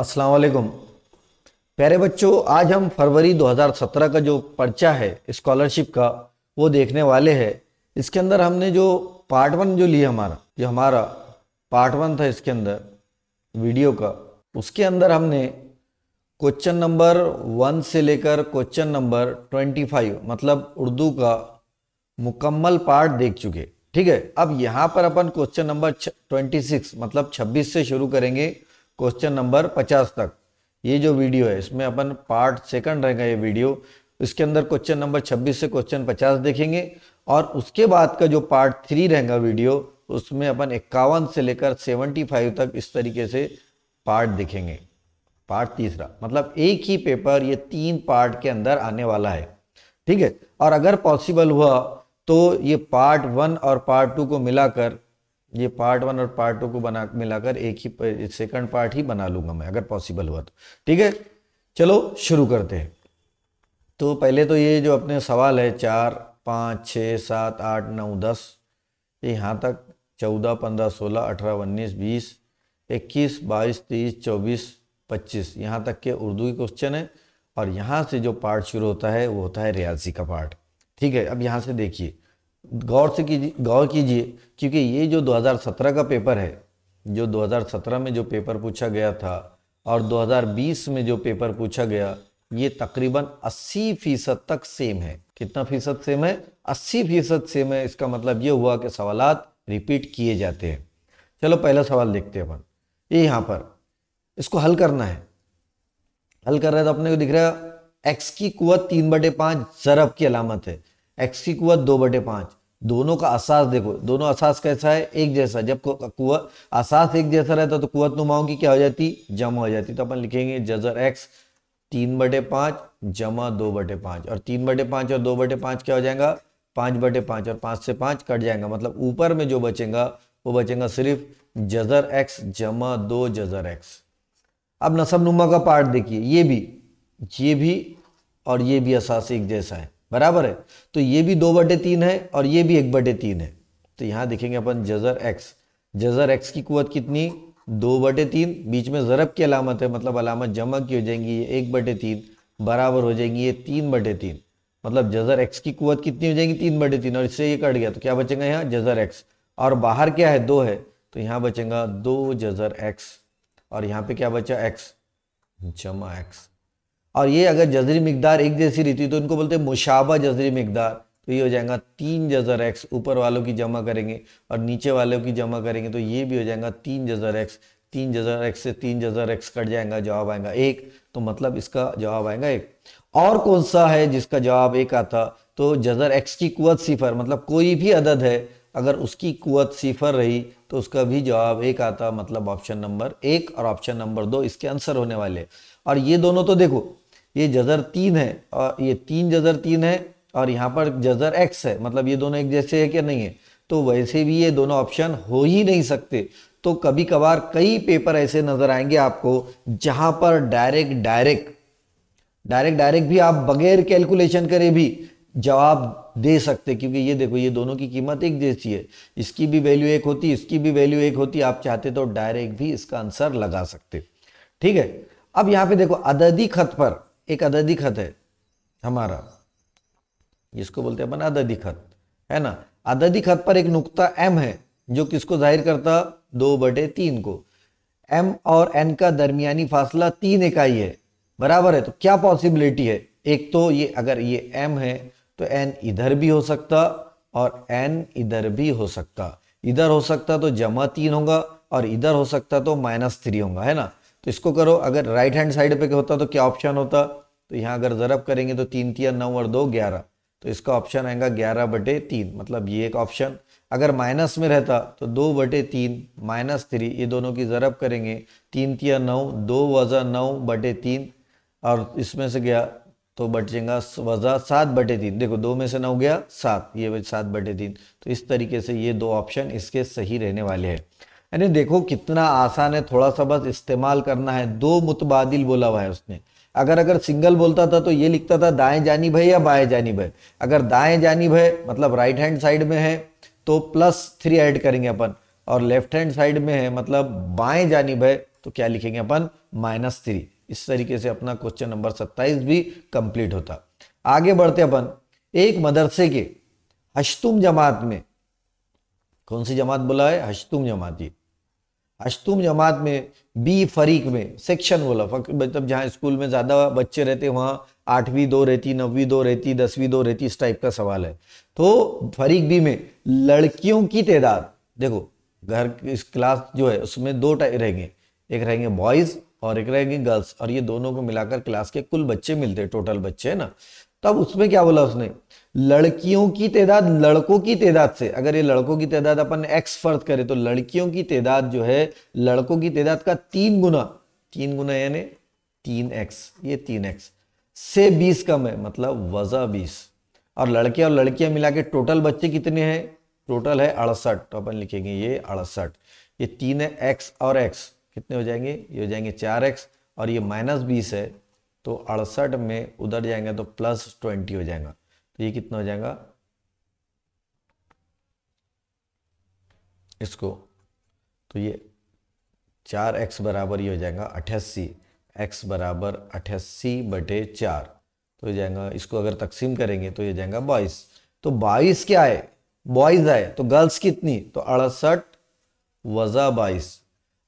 अस्सलाम वालेकुम। प्यारे बच्चों, आज हम फरवरी 2017 का जो पर्चा है स्कॉलरशिप का वो देखने वाले हैं। इसके अंदर हमने जो पार्ट वन जो लिया हमारा पार्ट वन था इसके अंदर वीडियो का, उसके अंदर हमने क्वेश्चन नंबर 1 से लेकर क्वेश्चन नंबर 25 मतलब उर्दू का मुकम्मल पार्ट देख चुके। ठीक है, अब यहाँ पर अपन क्वेश्चन नंबर 26 मतलब 26 से शुरू करेंगे क्वेश्चन नंबर 50 तक। ये जो वीडियो है इसमें अपन पार्ट सेकंड रहेगा ये वीडियो। इसके अंदर क्वेश्चन नंबर 26 से क्वेश्चन 50 देखेंगे और उसके बाद का जो पार्ट 3 रहेगा वीडियो, उसमें अपन 51 से लेकर 75 तक इस तरीके से पार्ट देखेंगे। पार्ट तीसरा मतलब एक ही पेपर ये 3 पार्ट के अंदर आने वाला है। ठीक है, और अगर पॉसिबल हुआ तो ये पार्ट 1 और पार्ट 2 को मिलाकर, ये पार्ट 1 और पार्ट 2 को बना मिलाकर एक ही सेकंड पार्ट ही बना लूंगा मैं, अगर पॉसिबल हुआ तो। ठीक है, चलो शुरू करते हैं। तो पहले तो ये जो अपने सवाल है 4, 5, 6, 7, 8, 9, 10, ये यहाँ तक 14, 15, 16, 18, 19, 20, 21, 22, 23, 24, 25 यहाँ तक के उर्दू के क्वेश्चन है। और यहाँ से जो पार्ट शुरू होता है वो होता है रियाजी का पार्ट। ठीक है, अब यहाँ से देखिए, गौर कीजिए क्योंकि ये जो 2017 का पेपर है, जो 2017 में जो पेपर पूछा गया था और 2020 में जो पेपर पूछा गया, ये तकरीबन 80% तक सेम है। कितना फीसद सेम है? 80% सेम है। इसका मतलब ये हुआ कि सवालात रिपीट किए जाते हैं। चलो पहला सवाल देखते हैं अपन। ये यहाँ पर इसको हल करना है। हल कर रहे हैं तो अपने को दिख रहा है x की कुवत 3/5 ज़रब की अलामत है, x की कुवत 2/5। दोनों का असास देखो, दोनों असास कैसा है? एक जैसा। जब कुवत असास एक जैसा रहता तो कुवत नुमाओं की क्या हो जाती? जमा हो जाती। तो अपन लिखेंगे जजर x 3/5 जमा 2/5, और 3/5 और 2/5 क्या हो जाएगा? 5/5, और 5 से 5 कट जाएगा। मतलब ऊपर में जो बचेगा वो बचेगा सिर्फ जजर x जमा 2 जजर x। अब नसब नुमा का पार्ट देखिए, ये भी और ये भी असास एक जैसा है, बराबर है। तो ये भी 2/3 है और ये भी 1/3 है। तो यहाँ देखेंगे अपन जजर एक्स की कुवत कितनी? 2/3। बीच में ज़रब की अलामत है मतलब अलामत जमा की हो जाएंगी, ये 1/3 बराबर हो जाएंगी ये 3/3। मतलब जजर एक्स की कुवत कितनी हो जाएगी? 3/3, और इससे ये कट गया तो क्या बचेगा यहाँ? जजर एक्स। और बाहर क्या है? 2 है, तो यहाँ बचेगा 2 जजर एक्स, और यहाँ पे क्या बचा? एक्स जमा एक्स। और ये अगर जजरी मिकदार एक जैसी रहती तो इनको बोलते हैं मुशाबा जजरी मिकदार। तो ये हो जाएगा 3 जजर एक्स, ऊपर वालों की जमा करेंगे और नीचे वालों की जमा करेंगे तो ये भी हो जाएगा 3 जजर एक्स। 3 जजर एक्स से 3 जजर एक्स कट जाएगा, जवाब आएगा 1। तो मतलब इसका जवाब आएगा 1। और कौन सा है जिसका जवाब 1 आता? तो जजर एक्स की कुवत 0, मतलब कोई भी अदद है अगर उसकी कुवत 0 रही तो उसका भी जवाब 1 आता। मतलब ऑप्शन नंबर 1 और ऑप्शन नंबर 2 इसके आंसर होने वाले। और ये दोनों तो देखो, ये जजर 3 है और ये 3 जजर 3 है, और यहाँ पर जजर एक्स है, मतलब ये दोनों एक जैसे है क्या? नहीं है। तो वैसे भी ये दोनों ऑप्शन हो ही नहीं सकते। तो कभी कभार कई पेपर ऐसे नजर आएंगे आपको जहां पर डायरेक्ट भी आप बगैर कैलकुलेशन करे भी जवाब दे सकते, क्योंकि ये देखो ये दोनों की कीमत एक जैसी है। इसकी भी वैल्यू 1 होती, इसकी भी वैल्यू 1 होती। आप चाहते तो डायरेक्ट भी इसका आंसर लगा सकते। ठीक है, अब यहाँ पे देखो अददी खत पर एक अददी खत है हमारा, जिसको बोलते हैं अपन अददी खत, है ना। अददी खत पर एक नुक्ता एम है जो किसको जाहिर करता? 2/3 को। एम और एन का दरमियानी फासला 3 इकाई है, बराबर है। तो क्या पॉसिबिलिटी है? एक तो ये अगर ये एम है तो एन इधर भी हो सकता और एन इधर भी हो सकता। इधर हो सकता तो जमा 3 होगा और इधर हो सकता तो -3 होगा, है ना। तो इसको करो, अगर राइट हैंड साइड पे होता तो क्या ऑप्शन होता? तो यहाँ अगर ज़रब करेंगे तो 3 3 9 और 2 11, तो इसका ऑप्शन आएगा 11/3। मतलब ये एक ऑप्शन। अगर माइनस में रहता तो 2/3 -3, ये दोनों की ज़रब करेंगे 3 3 9, 2 वज़ा 9/3, और इसमें से गया तो बचेगा वज़ा 7/3। देखो 2 में से 9 गया 7, ये 7/3। तो इस तरीके से ये 2 ऑप्शन इसके सही रहने वाले हैं। यानी देखो कितना आसान है, थोड़ा सा बस इस्तेमाल करना है। 2 मुतबादिल बोला हुआ है उसने। अगर सिंगल बोलता था तो ये लिखता था दाएं जानिब है या बाएं जानिब है। अगर दाएं जानिब है मतलब राइट हैंड साइड में है तो +3 ऐड करेंगे अपन, और लेफ्ट हैंड साइड में है मतलब बाएं जानिब है तो क्या लिखेंगे अपन, -3। इस तरीके से अपना क्वेश्चन नंबर 27 भी कंप्लीट होता। आगे बढ़ते अपन, एक मदरसे के हश्तुम जमात में, कौन सी जमात बोला है, हश्तुम जमात। ये हश्तुम जमात में बी फरीक में, सेक्शन बोला, मतलब जहां स्कूल में ज्यादा बच्चे रहते वहां 8वीं 2 रहती, 9वीं 2 रहती, 10वीं 2 रहती, इस टाइप का सवाल है। तो फरीक बी में लड़कियों की तादाद, देखो घर इस क्लास जो है उसमें दो टाइप रहेंगे, एक रहेंगे बॉयज और एक रहेंगे गर्ल्स, और ये दोनों को मिलाकर क्लास के कुल बच्चे मिलते हैं, टोटल बच्चे है ना। तब उसमें क्या बोला उसने, लड़कियों की तादाद लड़कों की तादाद से, अगर ये लड़कों की तादाद अपन एक्स फर्ज करें तो लड़कियों की तादाद जो है लड़कों की तादाद का 3 गुना, 3 गुना यानी 3x, ये 3x से 20 कम है, मतलब वजा 20। और लड़के और लड़कियां मिला के टोटल बच्चे कितने हैं, टोटल है 68, तो अपन लिखेंगे ये 68। ये 3 है, x और x कितने हो जाएंगे, ये हो जाएंगे 4x, और ये -20 है, तो 68 में उधर जाएंगे तो +20 हो जाएगा, तो ये कितना हो जाएगा इसको, तो ये 4x बराबर ये हो जाएगा 88, x बराबर 88/4, तो ये जाएगा, इसको अगर तकसीम करेंगे तो ये जाएगा 22। तो 22 क्या है, बॉयज है, तो गर्ल्स कितनी, तो 68 वजा 22,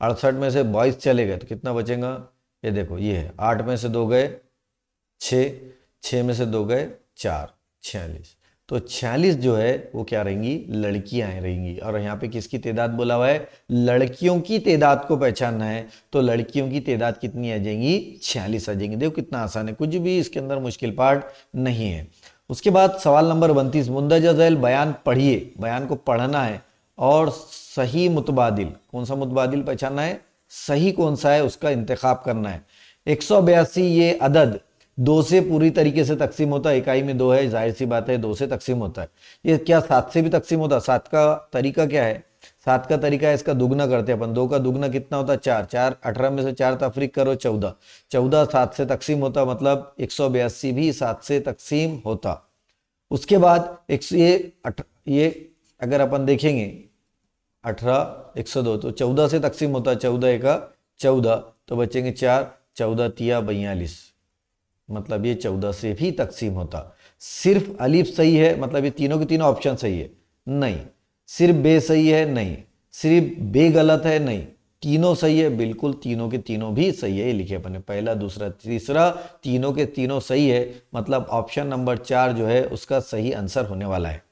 68 में से बॉयज चले गए तो कितना बचेगा, ये देखो ये है, 8 में से 2 गए 6, 6 में से 2 गए 4, 46, तो 46 जो है वो क्या रहेंगी, लड़कियां रहेंगी। और यहाँ पे किसकी तादाद बोला हुआ है, लड़कियों की तादाद को पहचानना है, तो लड़कियों की तादाद कितनी आ जाएंगी, 46 आ जाएंगी। देखो कितना आसान है, कुछ भी इसके अंदर मुश्किल पार्ट नहीं है। उसके बाद सवाल नंबर 32, मुंदरजा झैल बयान पढ़िए, बयान को पढ़ना है और सही मुतबादिल, कौन सा मुतबादिल पहचानना है, सही कौन सा है उसका इंतखाब करना है। 182 ये अदद 2 से पूरी तरीके से तकसीम होता है, इकाई में 2 है, जाहिर सी बात है 2 से तकसीम होता है। ये क्या 7 से भी तकसीम होता है, 7 का तरीका क्या है, 7 का तरीका है इसका दुगना करते हैं अपन, 2 का दुगना कितना होता है 4, 4 18 में से 4 तफरीक करो 14, 14 7 से तकसीम होता, मतलब 182 भी 7 से तकसीम होता। उसके बाद ये अगर अपन देखेंगे 18 102 तो 14 से तकसीम होता है, 14 एका 14, तो बचेंगे 4, 14 तिया 42, मतलब ये 14 से भी तकसीम होता। सिर्फ अलीफ सही है, मतलब ये तीनों के तीनों ऑप्शन सही है, नहीं। सिर्फ बे सही है, नहीं। सिर्फ बे गलत है, नहीं। तीनों सही है, बिल्कुल तीनों के तीनों भी सही है, ये लिखे अपने पहला दूसरा तीसरा तीनों के तीनों सही है, मतलब ऑप्शन नंबर 4 जो है उसका सही आंसर होने वाला है।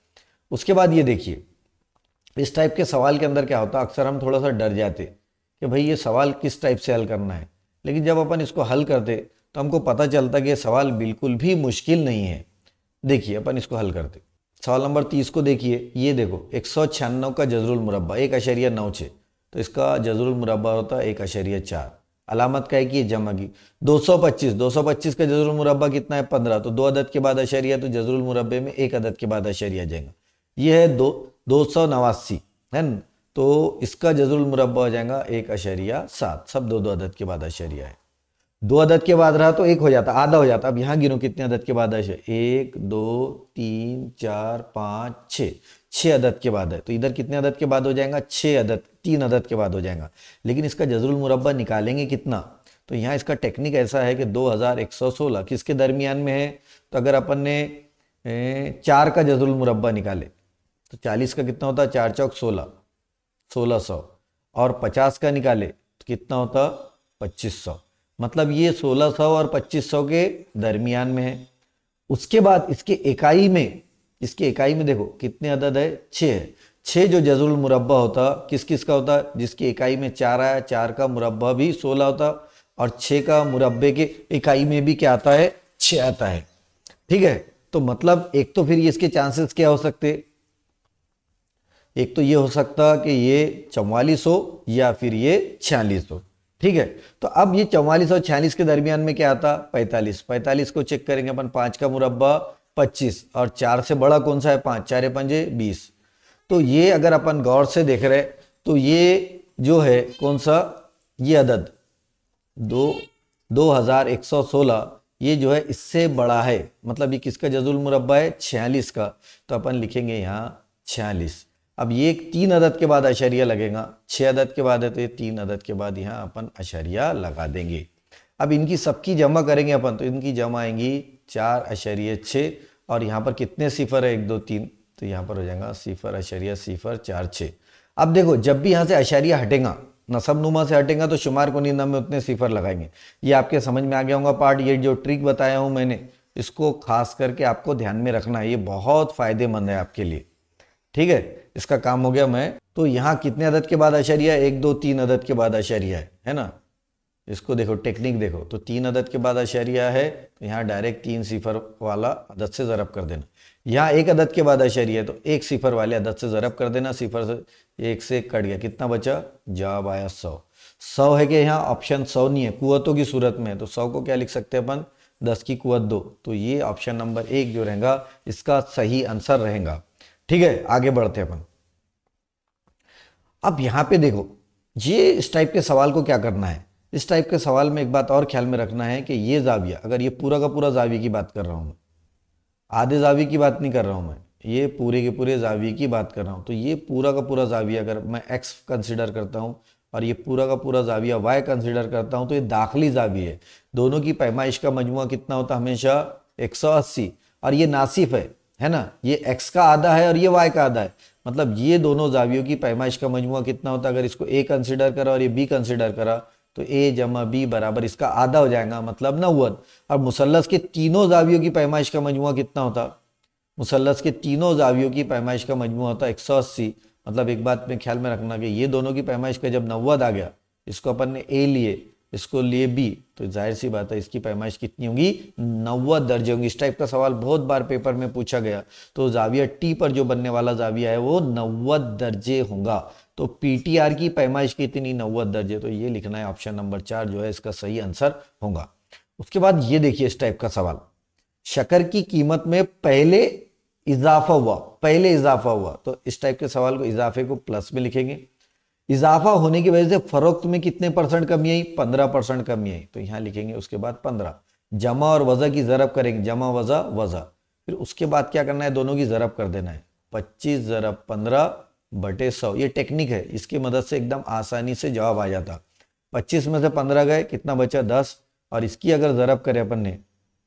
उसके बाद ये देखिए, इस टाइप के सवाल के अंदर क्या होता है, अक्सर हम थोड़ा सा डर जाते कि भाई ये सवाल किस टाइप से हल करना है, लेकिन जब अपन इसको हल करते तो हमको पता चलता कि ये सवाल बिल्कुल भी मुश्किल नहीं है। देखिए अपन इसको हल करते, सवाल नंबर 30 को देखिए, ये देखो 196 का जजरुल मुरब्बा 1.96, तो इसका जजरुल मुरब्बा होता है 1.4, अलामत का है कि ये जमा की। 225 का जजरुल मुरब्बा कितना है 15, तो 2 अदद के बाद अशरिया, तो जजरुल मुरब्बे में 1 अदद के बाद अशरिया जाएगा। ये है 289 है न, तो इसका जजरुल मुरब्बा हो जाएगा 1.7, सब 2 अदद के बाद अशरिया है। 2 अदद के बाद रहा तो 1 हो जाता, आधा हो जाता। अब यहां गिनो कितने अदद के बाद है, 1 2 3 4 5 6, 6 अदद के बाद है, तो इधर कितने अदद के बाद हो जाएगा, 6 अदद, 3 अदद के बाद हो जाएगा। लेकिन इसका जजरुल मुरब्बा निकालेंगे कितना, तो यहाँ इसका टेक्निक ऐसा है कि 2116 किसके दरमियान में है, तो अगर अपन ने 4 का जजरुल मुरब्बा निकाले तो 40 का कितना होता है, 4 चौक 16, 1600, और 50 का निकाले तो कितना होता 2500, मतलब ये 1600 और 2500 के दरमियान में है। उसके बाद इसके इकाई में देखो कितने अदद है, 6 है। 6 जो जजरुल मुरब्बा होता किस किस का होता, जिसकी इकाई में 4 आया, 4 का मुरब्बा भी 16 होता, और 6 का मुरब्बे के इकाई में भी क्या आता है, 6 आता है। ठीक है, तो मतलब एक तो फिर ये इसके चांसेस क्या हो सकते, एक तो ये हो सकता कि ये 44 हो या फिर ये 46 हो। ठीक है, तो अब ये 44 और 46 के दरमियान में क्या आता, 45, 45 को चेक करेंगे अपन, 5 का मुरब्बा 25, और 4 से बड़ा कौन सा है 5, 4 पंजे 20, तो ये अगर अपन गौर से देख रहे तो ये जो है कौन सा, ये अदद 2116 ये जो है इससे बड़ा है, मतलब ये किसका जजुल मुरब्बा है, 46 का, तो अपन लिखेंगे यहाँ 46। अब ये 3 अदद के बाद अशरिया लगेगा, 6 अदद के बाद है तो ये 3 अदद के बाद यहाँ अपन अशरिया लगा देंगे। अब इनकी सबकी जमा करेंगे अपन, तो इनकी जमा आएंगी 4.6 और यहाँ पर कितने सिफर है 1 2 3, तो यहाँ पर हो जाएगा 0.046। अब देखो जब भी यहाँ से अशरिया हटेगा, नसब नुमा से हटेगा तो शुमार कुनीदा में उतने सिफर लगाएंगे। ये आपके समझ में आ गया होगा पार्ट। ये जो ट्रिक बताया हूँ मैंने, इसको खास करके आपको ध्यान में रखना है, ये बहुत फायदेमंद है आपके लिए। ठीक है, इसका काम हो गया। मैं तो यहाँ कितने अदद के बाद अशरिया, 1 2 3 अदद के बाद अशरिया है ना। इसको देखो, टेक्निक देखो, तो 3 अदद के बाद अशरिया है तो यहाँ डायरेक्ट 3 सिफर वाला अदद से ज़रब कर देना। यहाँ 1 अदद के बाद अशरिया है तो 1 सिफर वाले अदद से ज़रब कर देना। सिफर से 1 से कट गया, कितना बचा, जवाब आया 100। 100 है कि यहाँ ऑप्शन 100 नहीं है, कुव्वतों की सूरत में है, तो 100 को क्या लिख सकते हैं अपन, 10 की कुव्वत 2। तो ये ऑप्शन नंबर 1 जो रहेगा इसका सही आंसर रहेगा। ठीक है, आगे बढ़ते हैं अपन। अब यहाँ पे देखो, ये इस टाइप के सवाल को क्या करना है, इस टाइप के सवाल में एक बात और ख्याल में रखना है कि ये जाविया, अगर ये पूरा का पूरा जाविया की बात कर रहा हूँ मैं, आधे जाविये की बात नहीं कर रहा हूँ मैं, ये पूरे के पूरे जाविये की बात कर रहा हूँ, तो ये पूरा का पूरा जाविया अगर मैं x कंसिडर करता हूँ और ये पूरा का पूरा जाविया y कंसिडर करता हूँ, तो ये दाखिली जाविया है। दोनों की पैमाइश का मजमुआ कितना होता है, हमेशा 180। और ये नासिफ है ना, ये x का आधा है और ये y का आधा है, मतलब ये दोनों जावियों की पैमाइश का मजमुआ कितना होता है, अगर इसको a कंसिडर करा और ये b कंसिडर करा तो a जमा b बराबर इसका आधा हो जाएगा, मतलब 90। और मुसल्लस के तीनों जावियों की पैमाइश का मजमुआ कितना होता, मुसल्लस के तीनों जावियों की पैमाइश का मजमुआ होता 180। मतलब एक बात में ख्याल में रखना कि ये दोनों की पैमाइश का जब 90 आ गया, इसको अपन ने a लिए, इसको लिए b, तो जाहिर सी बात है इसकी पैमाइश कितनी होगी, 90 दर्जे होंगी। इस टाइप का सवाल बहुत बार पेपर में पूछा गया। तो जाविया टी पर जो बनने वाला जाविया है वो 90 दर्जे होगा। तो पीटीआर की पैमाइश कितनी, 90 दर्जे। तो ये लिखना है ऑप्शन नंबर 4 जो है इसका सही आंसर होगा। उसके बाद ये देखिए इस टाइप का सवाल, शक्कर की कीमत में पहले इजाफा हुआ, पहले इजाफा हुआ, तो इस टाइप के सवाल को इजाफे को प्लस में लिखेंगे। इजाफा होने की वजह से फरोख्त में कितने % कमी आई, 15% कमी आई, तो यहां लिखेंगे उसके बाद 15। जमा और वज़ा की ज़रब करेंगे, जमा वज़ा वज़ा, फिर उसके बाद क्या करना है, दोनों की ज़रब कर देना है, 25 ज़रब 15/100। ये टेक्निक है, इसकी मदद से एकदम आसानी से जवाब आ जाता। 25 में से 15 गए, कितना बचा, 10। और इसकी अगर ज़रब करें अपन ने,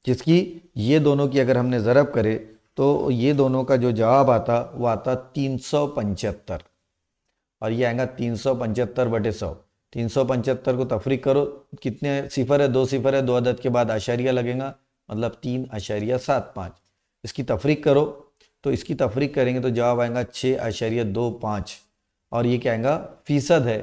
जिसकी ये दोनों की अगर हमने ज़रब करे तो ये दोनों का जो जवाब आता वो आता 375, और ये आएगा 375/100। 375 को तफरीक करो, कितने सिफर है, 2 सिफर है, 2 अदद के बाद आशारिया लगेगा, मतलब 3.75। इसकी तफरीक करो, तो इसकी तफरीक करेंगे तो जवाब आएगा 6.25, और ये क्या आएगा, फीसद है,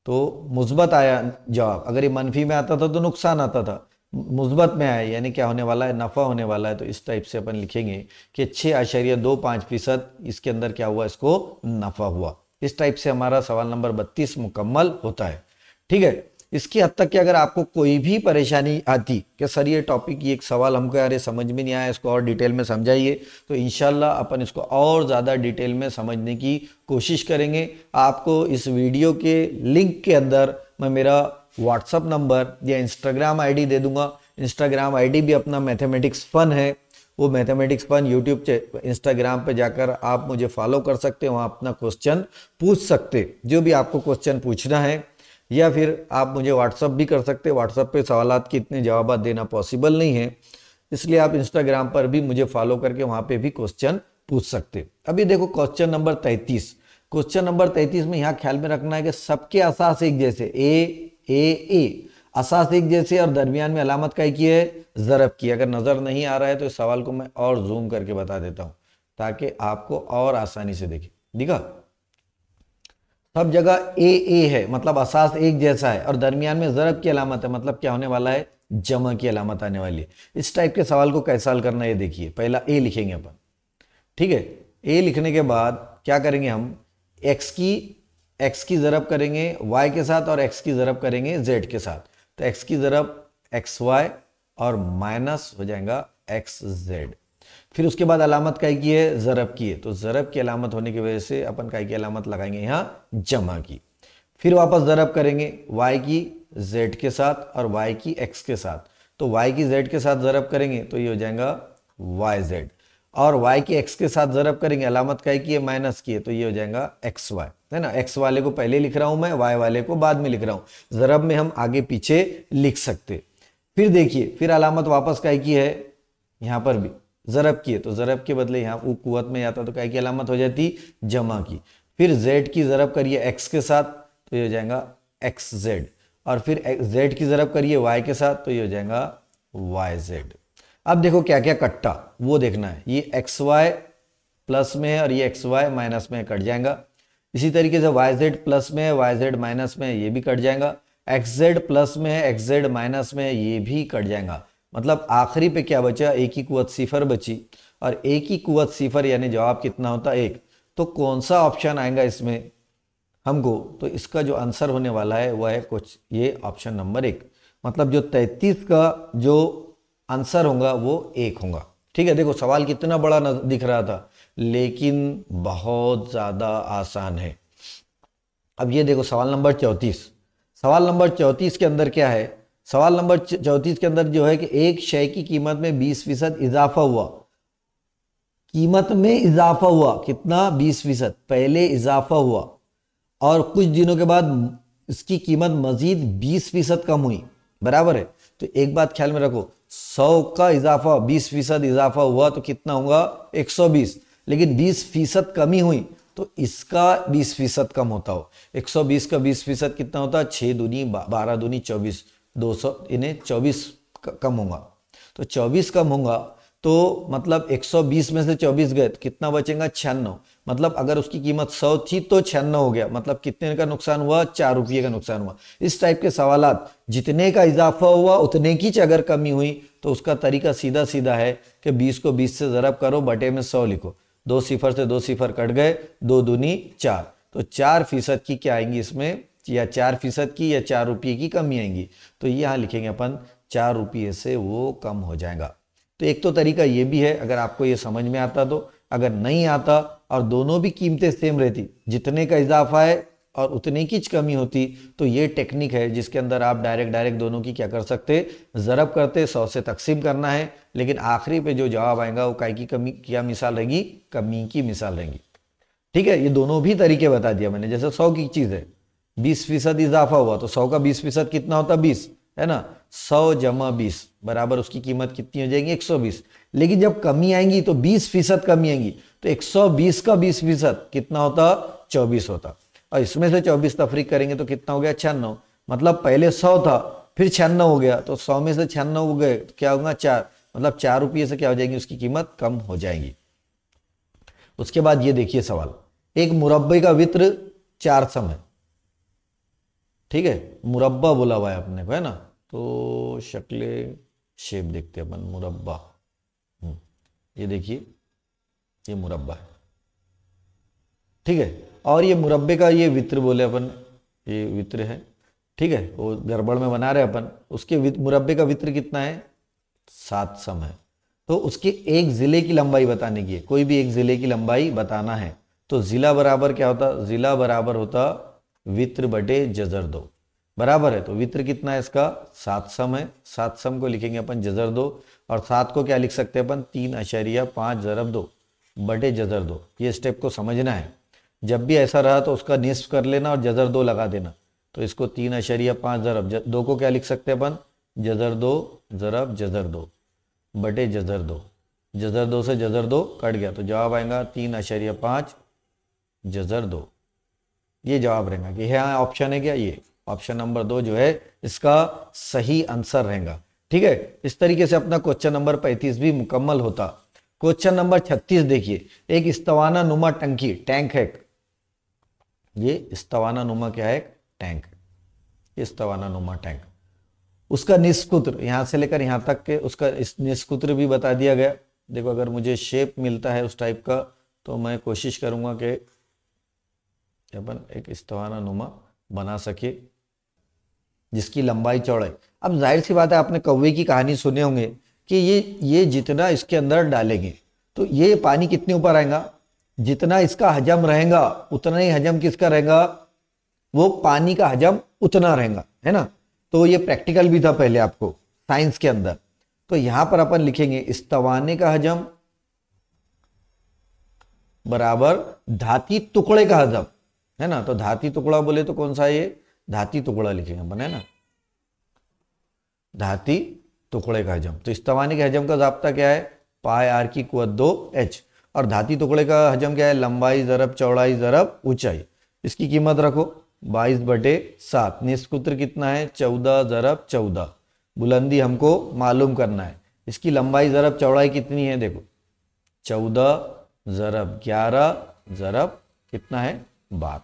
तो मुस्बत आया जवाब। अगर ये मनफी में आता था तो नुकसान आता था, मुस्बत में आया यानी क्या होने वाला है, नफ़ा होने वाला है। तो इस टाइप से अपन लिखेंगे कि 6.25%, इसके अंदर क्या हुआ, इसको नफ़ा हुआ। इस टाइप से हमारा सवाल नंबर 32 मुकम्मल होता है। ठीक है, इसकी हद तक कि अगर आपको कोई भी परेशानी आती कि सर ये टॉपिक, ये एक सवाल हमको यार समझ में नहीं आया, इसको और डिटेल में समझाइए, तो इंशाल्लाह अपन इसको और ज़्यादा डिटेल में समझने की कोशिश करेंगे। आपको इस वीडियो के लिंक के अंदर मैं मेरा व्हाट्सअप नंबर या इंस्टाग्राम आईडी दे दूंगा। इंस्टाग्राम आईडी भी अपना मैथमेटिक्स फन है, वो मैथमेटिक्स फन यूट्यूब इंस्टाग्राम पे जाकर आप मुझे फॉलो कर सकते हैं, वहाँ अपना क्वेश्चन पूछ सकते, जो भी आपको क्वेश्चन पूछना है, या फिर आप मुझे व्हाट्सअप भी कर सकते हैं। व्हाट्सअप पे सवालात के इतने जवाब देना पॉसिबल नहीं है, इसलिए आप इंस्टाग्राम पर भी मुझे फॉलो करके वहाँ पे भी क्वेश्चन पूछ सकते। अभी देखो क्वेश्चन नंबर 33। क्वेश्चन नंबर 33 में यहाँ ख्याल में रखना है कि सबके असास एक जैसे, ए असास एक जैसे, और दरमियान में अलामत क्या की है, ज़रब की। अगर नज़र नहीं आ रहा है तो इस सवाल को मैं और जूम करके बता देता हूँ ताकि आपको और आसानी से देखें। दिखा, सब जगह ए है, मतलब असास एक जैसा है, और दरमियान में ज़रब की अलामत है, मतलब क्या होने वाला है, जमा की अलामत आने वाली है। इस टाइप के सवाल को कैसे हल करना है, ये देखिए। पहला ए लिखेंगे अपन, ठीक है। ए लिखने के बाद क्या करेंगे हम, एक्स की ज़रब करेंगे वाई के साथ और एक्स की ज़रब करेंगे जेड के साथ। तो एक्स की ज़रब एक्स वाई और माइनस हो जाएगा एक्स जेड। फिर उसके बाद अलामत काय की है, ज़रब की है, तो ज़रब की अलामत होने की वजह से अपन काय की अलामत लगाएंगे यहाँ जमा की। फिर वापस ज़रब करेंगे वाई की जेड के साथ और वाई की एक्स के साथ, तो वाई की जेड के साथ ज़रब करेंगे तो ये हो जाएगा वाई जेड। और y के x के साथ ज़रब करेंगे, अलामत क्या है कि ये माइनस की है, तो ये हो जाएगा xy, है ना। x वाले को पहले लिख रहा हूं मैं, y वाले को बाद में लिख रहा हूं, ज़रब में हम आगे पीछे लिख सकते। फिर देखिए, फिर अलामत वापस क्या की है, यहाँ पर भी ज़रब की है, तो ज़रब के बदले यहाँ वो कुवत में आता तो क्या की अलामत हो जाती, जमा की। फिर z की ज़रब करिए x के साथ, तो ये हो जाएगा xz, और फिर z की ज़रब करिए y के साथ, तो ये हो जाएगा yz। अब देखो क्या क्या कट्टा वो देखना है, ये xy प्लस में है और ये xy माइनस में कट जाएगा। इसी तरीके से yz प्लस में है, yz माइनस में है, ये भी कट जाएगा। xz प्लस में है, xz माइनस में है, ये भी कट जाएगा। मतलब आखिरी पे क्या बचा, एक ही कुवत सिफर बची, और एक ही कुवत सिफर यानी जवाब कितना होता, एक। तो कौन सा ऑप्शन आएगा इसमें हमको, तो इसका जो आंसर होने वाला है वह है कुछ ये ऑप्शन नंबर 1। मतलब जो 33 का जो आंसर होगा वो 1 होगा। ठीक है, देखो सवाल कितना बड़ा दिख रहा था, लेकिन बहुत ज़्यादा आसान है। अब ये देखो सवाल नंबर 34, सवाल नंबर 34 के अंदर क्या है, सवाल नंबर 34 के अंदर जो है कि एक शय की कीमत में 20% इजाफा हुआ, कीमत में इजाफा हुआ कितना, 20%, पहले इजाफा हुआ और कुछ दिनों के बाद इसकी कीमत मजीद 20% कम हुई, बराबर है। तो एक बात ख्याल में रखो, 100 का इजाफा 20% इजाफा हुआ तो कितना होगा 120, लेकिन 20% कमी हुई तो इसका 20% कम होता हो। 120 का 20% कितना होता, 6 दूनी 12 दूनी 24, 200 इन्हें 24 कम होगा, तो 24 कम होगा तो मतलब 120 में से 24 गए तो कितना बचेगा 96। मतलब अगर उसकी कीमत 100 थी तो 96 हो गया, मतलब कितने का नुकसान हुआ, 4 रुपये का नुकसान हुआ। इस टाइप के सवालात जितने का इजाफा हुआ उतने की अगर कमी हुई तो उसका तरीका सीधा सीधा है कि 20 को 20 से ज़रब करो, बटे में 100 लिखो, 2 सिफर से 2 सिफर कट गए, 2 दूनी 4, तो 4% की क्या आएंगी इसमें, या 4% की या 4 रुपये की कमी आएंगी, तो यहाँ लिखेंगे अपन 4 रुपये से वो कम हो जाएगा। तो एक तो तरीका ये भी है, अगर आपको ये समझ में आता तो, अगर नहीं आता और दोनों भी कीमतें सेम रहती, जितने का इजाफा है और उतने की कमी होती, तो ये टेक्निक है जिसके अंदर आप डायरेक्ट दोनों की क्या कर सकते, ज़रब करते, 100 से तकसीम करना है, लेकिन आखिरी पे जो जवाब आएगा वो काय की कमी क्या मिसाल रहेगी, कमी की मिसाल रहेगी। ठीक है, ये दोनों भी तरीके बता दिया मैंने। जैसे 100 की चीज़ है, 20% इजाफा हुआ तो 100 का 20% कितना होता, 20, है ना। 100 जमा 20 बराबर उसकी कीमत कितनी हो जाएगी, 120। लेकिन जब कमी आएंगी तो 20% कमी आएंगी, तो 120 का 20% कितना होता, 24 होता, और इसमें से 24 तफरीक करेंगे तो कितना हो गया, 96। मतलब पहले 100 था फिर 96 हो गया, तो 100 में से 96 हो गए तो क्या होगा, 4, मतलब 4 रुपये से क्या हो जाएगी, उसकी कीमत कम हो जाएगी। उसके बाद ये देखिए सवाल, एक मुरब्बे का वित्र 4 सम है। ठीक है, मुरब्बा बोला हुआ है अपने को, है ना, तो शक्ल शेप देखते हैं अपन, मुरब्बा। ये देखिए ये मुरब्बा है, ठीक है, और ये मुरब्बे का ये वित्र बोले अपन, ये वित्र है, ठीक है, वो गड़बड़ में बना रहे अपन। उसके मुरब्बे का वित्र कितना है, 7 सम है। तो उसके एक जिले की लंबाई बताने की है, कोई भी एक जिले की लंबाई बताना है, तो जिला बराबर क्या होता, जिला बराबर होता वित्र बटे जजर 2, बराबर है। तो वित्र कितना है इसका, 7 सम है, 7 सम को लिखेंगे अपन जजर 2, और 7 को क्या लिख सकते हैं अपन, 3.5 ज़रब 2 बटे जजर 2। ये स्टेप को समझना है, जब भी ऐसा रहा तो उसका निस्फ कर लेना और जजर 2 लगा देना। तो इसको 3.5 ज़रब 2 को क्या लिख सकते हैं अपन, जजर 2 ज़रब जजर 2 बटे जजर 2, जजर 2 से जजर 2 कट गया, तो जवाब आएगा 3.5 जजर 2। ये जवाब रहेगा कि हाँ ऑप्शन है क्या, ये ऑप्शन नंबर 2 जो है इसका सही आंसर रहेगा। ठीक है, इस तरीके से अपना क्वेश्चन नंबर 35 भी मुकम्मल होता। क्वेश्चन नंबर 36 देखिए, एक इस्तवाना नुमा टंकी, टैंक है, ये इस्तवाना नुमा क्या है, टैंक, इस्तवाना नुमा टैंक, उसका निष्कुत्र यहां से लेकर यहां तक के उसका इस निष्कुत्र भी बता दिया गया। देखो अगर मुझे शेप मिलता है उस टाइप का तो मैं कोशिश करूंगा कि अपन एक इस्तवाना नुमा बना सके जिसकी लंबाई चौड़ाई। अब जाहिर सी बात है, आपने कौवे की कहानी सुने होंगे कि ये जितना इसके अंदर डालेंगे तो ये पानी कितने ऊपर आएगा, जितना इसका हजम रहेगा उतना ही हजम किसका रहेगा, वो पानी का हजम उतना रहेगा, है ना। तो ये प्रैक्टिकल भी था पहले आपको साइंस के अंदर। तो यहां पर अपन लिखेंगे इस्तवाने का हजम बराबर धाती टुकड़े का हजम, है ना। तो धाती टुकड़ा बोले तो कौन सा है ये, धाती टुकड़ा लिखेंगे अपन, है ना, धाती टुकड़े का हजम। तो इस्तवानी के हजम का जाब्ता क्या है, पाई आर की कुवत 2h। और धाती टुकड़े का हजम क्या है, लंबाई जरब चौड़ाई जरब ऊंचाई। इसकी कीमत रखो 22/7। निष्कुत्र कितना है, 14 जरब 14। बुलंदी हमको मालूम करना है। इसकी लंबाई जरब चौड़ाई कितनी है, देखो 14 जरब 11 जरब कितना है 12।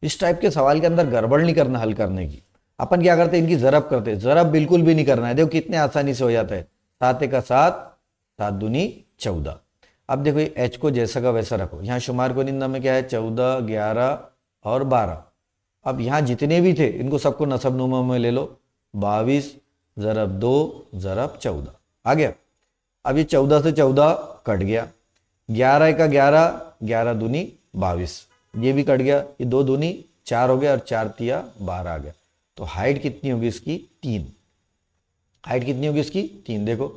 इस टाइप के सवाल के अंदर गड़बड़ नहीं करना हल करने की। अपन क्या करते हैं, इनकी जरब करते हैं, जरब बिल्कुल भी नहीं करना है। देखो कितने आसानी से हो जाता है, 7 का 7, 7 दूनी 14। अब देखो ये h को जैसा का वैसा रखो। यहाँ शुमार को निंदा में क्या है, 14 11 और 12। अब यहाँ जितने भी थे इनको सबको नसब नुमा में ले लो, 22 जरब 2 जरब 14 आ गया। अब ये 14 से 14 कट गया, 11 का 11, 11 दूनी 22, ये भी कट गया, ये 2 दूनी 4 हो गया और 4 तिया 12 आ गया। तो हाइट कितनी होगी इसकी, 3। हाइट कितनी होगी इसकी, 3। देखो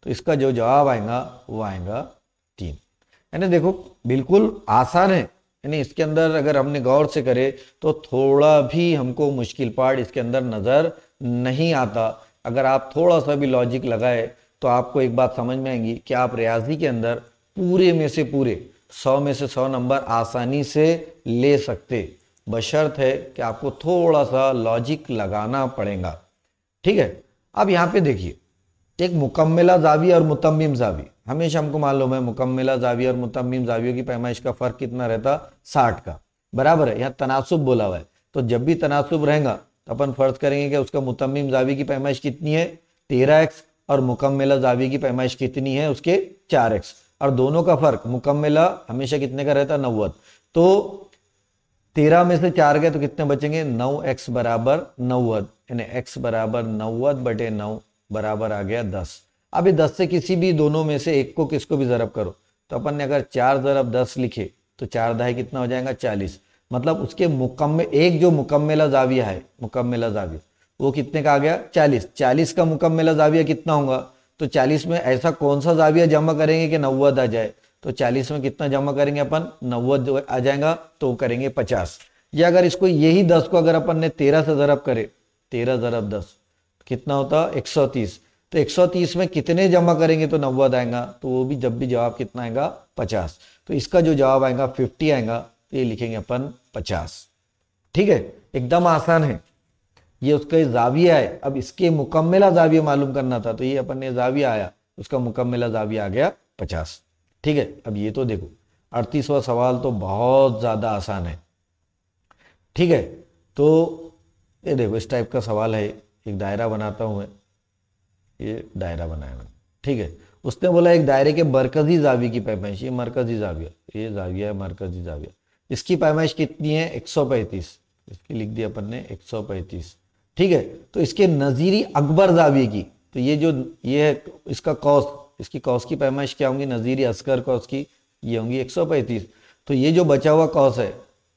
तो इसका जो जवाब आएगा वो आएगा 3। यानी देखो बिल्कुल आसान है, यानी इसके अंदर अगर हमने गौर से करे तो थोड़ा भी हमको मुश्किल पार्ट इसके अंदर नजर नहीं आता। अगर आप थोड़ा सा भी लॉजिक लगाए तो आपको एक बात समझ में आएगी कि आप रियाजी के अंदर पूरे में से पूरे 100 में से 100 नंबर आसानी से ले सकते, बशर्त है कि आपको थोड़ा सा लॉजिक लगाना पड़ेगा। ठीक है। अब यहाँ पे देखिए, एक मुकम्मिला जाविया और मुतम्मिम जावी, हमेशा हमको मालूम है मुकम्मिला जाविया और मुतम्मिम जावियों की पैमाइश का फर्क कितना रहता, 60 का, बराबर है। यहाँ तनासुब बोला हुआ है, तो जब भी तनासुब रहेगा तो अपन फर्ज करेंगे कि उसका मुतम्मिम जावी की पैमाइश कितनी है, 13x, और मुकम्मिला जावी की पैमाइश कितनी है उसके, 4x। और दोनों का फर्क, मुकम्मिला हमेशा कितने का रहता, 90। तो 13 में से 4 गए तो कितने बचेंगे, 9x बराबर 90, यानी x बराबर 90/9 बराबर आ गया 10। अब ये 10 से किसी भी दोनों में से एक को किसको भी जरब करो, तो अपन ने अगर 4 ज़रब 10 लिखे तो 4 दाई कितना हो जाएगा, 40। मतलब उसके मुकम्मिल एक जो मुकम्मिला जाविया है, मुकम्मिला जाविया वो कितने का आ गया, 40। 40 का मुकम्मिला जाविया कितना होगा, तो 40 में ऐसा कौन सा जाविया जमा करेंगे कि 90 आ जाए। तो 40 में कितना जमा करेंगे अपन, 90 आ जाएगा, तो करेंगे 50। या अगर इसको यही 10 को अगर अपन ने 13 से ज़रब करे, 13 ज़रब 10 कितना होता, 130। तो 130 में कितने जमा करेंगे तो 90 आएगा, तो वो भी जब भी जवाब कितना आएगा, 50। तो इसका जो जवाब आएगा 50 आएगा, तो ये लिखेंगे अपन 50। ठीक है, एकदम आसान है। ये उसका जाविया है। अब इसके मुकम्मिला जाविया मालूम करना था, तो ये अपन ने जाविया आया, उसका मुकम्मिला जाविया आ गया 50। ठीक है। अब ये तो देखो 38वां सवाल तो बहुत ज्यादा आसान है। ठीक है, तो ये देखो इस टाइप का सवाल है। एक दायरा बनाता हूं मैं, ये दायरा बनाया मैंने। ठीक है, उसने बोला एक दायरे के मरकजी जाविये की पैमाइश, ये मरकजी जाविया, ये जाविया है मरकजी जाविया, इसकी पैमाइश कितनी है, 135। इसकी लिख दिया अपन ने 135। ठीक है, तो इसके नजीरी अकबर जाविये की, तो ये जो ये है इसका कौस, इसकी कौस की पैमाइश क्या होंगी, नजीरी असगर कौस की, ये होंगी 135। तो ये जो बचा हुआ कौस है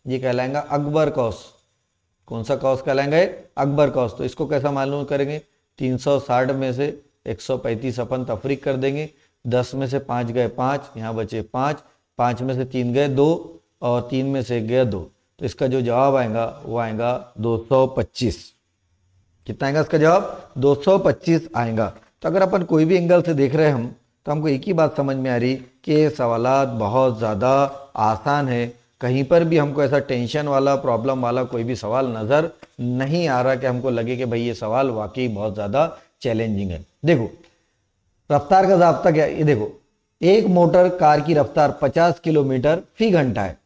ये कहलाएगा अकबर कौस। कौन सा कौस कहलाएंगे, अकबर कौस। तो इसको कैसा मालूम करेंगे, 360 में से 135 अपन तफरीक कर देंगे, 10 में से 5 गए 5, यहाँ बचे 5, 5 में से 3 गए 2 और 3 में से 1 गया 2। तो इसका जो जवाब आएगा वो आएगा 225। कितना आएगा इसका जवाब, 225 आएगा। तो अगर अपन कोई भी एंगल से देख रहे हैं हम, तो हमको एक ही बात समझ में आ रही कि ये सवालात बहुत ज़्यादा आसान है। कहीं पर भी हमको ऐसा टेंशन वाला प्रॉब्लम वाला कोई भी सवाल नज़र नहीं आ रहा कि हमको लगे कि भाई ये सवाल वाकई बहुत ज़्यादा चैलेंजिंग है। देखो रफ्तार का ज़ाब्ता क्या है, ये देखो एक मोटर कार की रफ्तार 50 किलोमीटर फी घंटा है।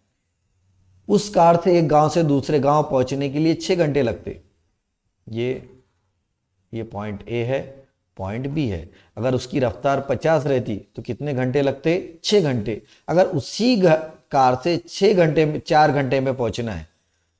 उस कार से एक गांव से दूसरे गांव पहुंचने के लिए 6 घंटे लगते। ये पॉइंट ए है, पॉइंट बी है। अगर उसकी रफ्तार 50 रहती तो कितने घंटे लगते, 6 घंटे। अगर उसी कार से 6 घंटे में 4 घंटे में पहुंचना है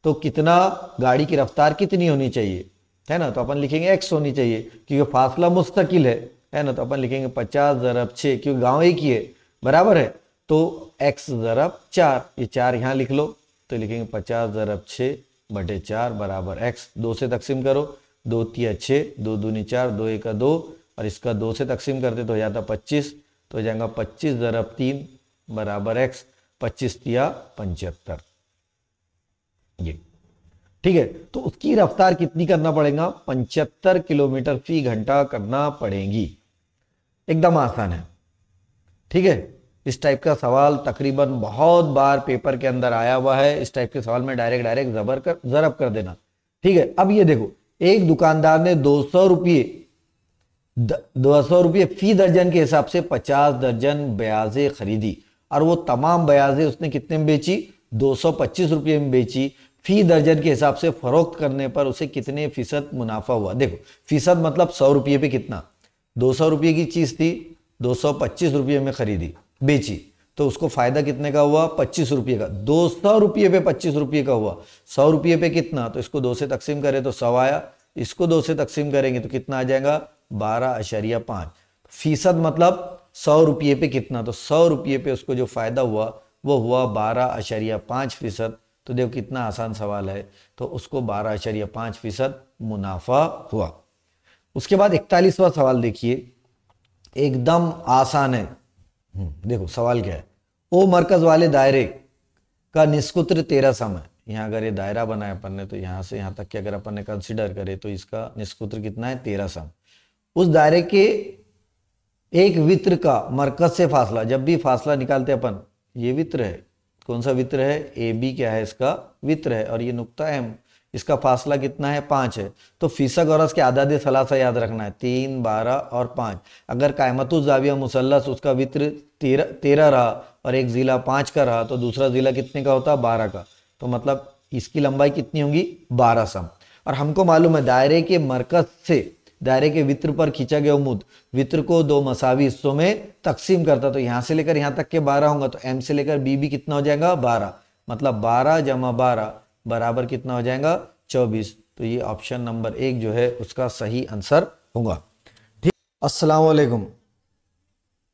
तो कितना, गाड़ी की रफ्तार कितनी होनी चाहिए, है ना। तो अपन लिखेंगे x होनी चाहिए क्योंकि फासला मुस्तकिल है ना। तो अपन लिखेंगे 50 ज़रब 6, क्योंकि गांव एक ही है, बराबर है। तो x ज़रब 4, ये 4 यहाँ लिख लो, तो लिखेंगे 50 ज़रब 6/4 बराबर x। 2 से तकसीम करो, 2 तिया 6, 2 दूनी 4, 2 1 2, और इसका 2 से तकसीम करते तो हो जाता 25, तो हो जाएगा 25 ज़रब 3 बराबर x। 25 तिया 75, ये ठीक है। तो उसकी रफ्तार कितनी करना पड़ेगा, 75 किलोमीटर फी घंटा करना पड़ेगी। एकदम आसान है, ठीक है। इस टाइप का सवाल तकरीबन बहुत बार पेपर के अंदर आया हुआ है। इस टाइप के सवाल में डायरेक्ट डायरेक्ट जरब कर देना, ठीक है। अब ये देखो, एक दुकानदार ने 200 रुपये फी दर्जन के हिसाब से 50 दर्जन ब्याजें खरीदी, और वो तमाम ब्याजें उसने कितने में बेची, 225 रुपये में बेची। फी दर्जन के हिसाब से फरोख्त करने पर उसे कितने फीसद मुनाफा हुआ। देखो फीसद मतलब 100 रुपये पे कितना, 200 रुपये की चीज थी, 225 रुपये में खरीदी बेची, तो उसको फायदा कितने का हुआ, 25 रुपये का। 200 रुपये पे 25 रुपये का हुआ, 100 रुपये पे कितना, तो इसको 2 से तकसीम करें तो 100 आया, इसको 2 से तकसीम करेंगे तो कितना आ जाएगा, 12.5। फीसद मतलब 100 रुपये पे कितना, तो 100 रुपये पे उसको जो फायदा हुआ वो हुआ 12.5%। तो देखो कितना आसान सवाल है, तो उसको 12.5% मुनाफा हुआ। उसके बाद 41वां सवाल देखिए, एकदम आसान है। देखो सवाल क्या है, ओ मरकज वाले दायरे का निष्कुत्र 13 सम है। यहाँ अगर ये दायरा बनाया अपन ने, तो यहाँ से यहाँ तक के अगर अपन ने कंसिडर करे तो इसका निष्कुत्र कितना है, 13 सम। उस दायरे के एक वित्र का मरकज से फासला, जब भी फासला निकालते अपन, ये वित्र है, कौन सा वित्र है, ए बी क्या है, इसका वित्र है, और ये नुक्ता एम, इसका फासला कितना है, 5 है। तो फीसक और उसके आदाद सलासा याद रखना है, 3, 12 और 5। अगर कायमतुल जाविया मुसल्लस उसका वित्र 13 रहा और एक जिला 5 का रहा, तो दूसरा जिला कितने का होता, 12 का। तो मतलब इसकी लंबाई कितनी होगी, 12 सम। और हमको मालूम है दायरे के मरकज से दायरे के वित्र पर खींचा गया उम्मुद वित्र को 2 मसावी हिस्सों में तकसीम करता, तो यहां से लेकर यहां तक के 12 होगा, तो एम से लेकर बी भी कितना हो जाएगा, 12। मतलब 12 जमा 12 बराबर कितना हो जाएगा, 24। तो ये ऑप्शन नंबर 1 जो है उसका सही आंसर होगा, ठीक। अस्सलाम वालेकुम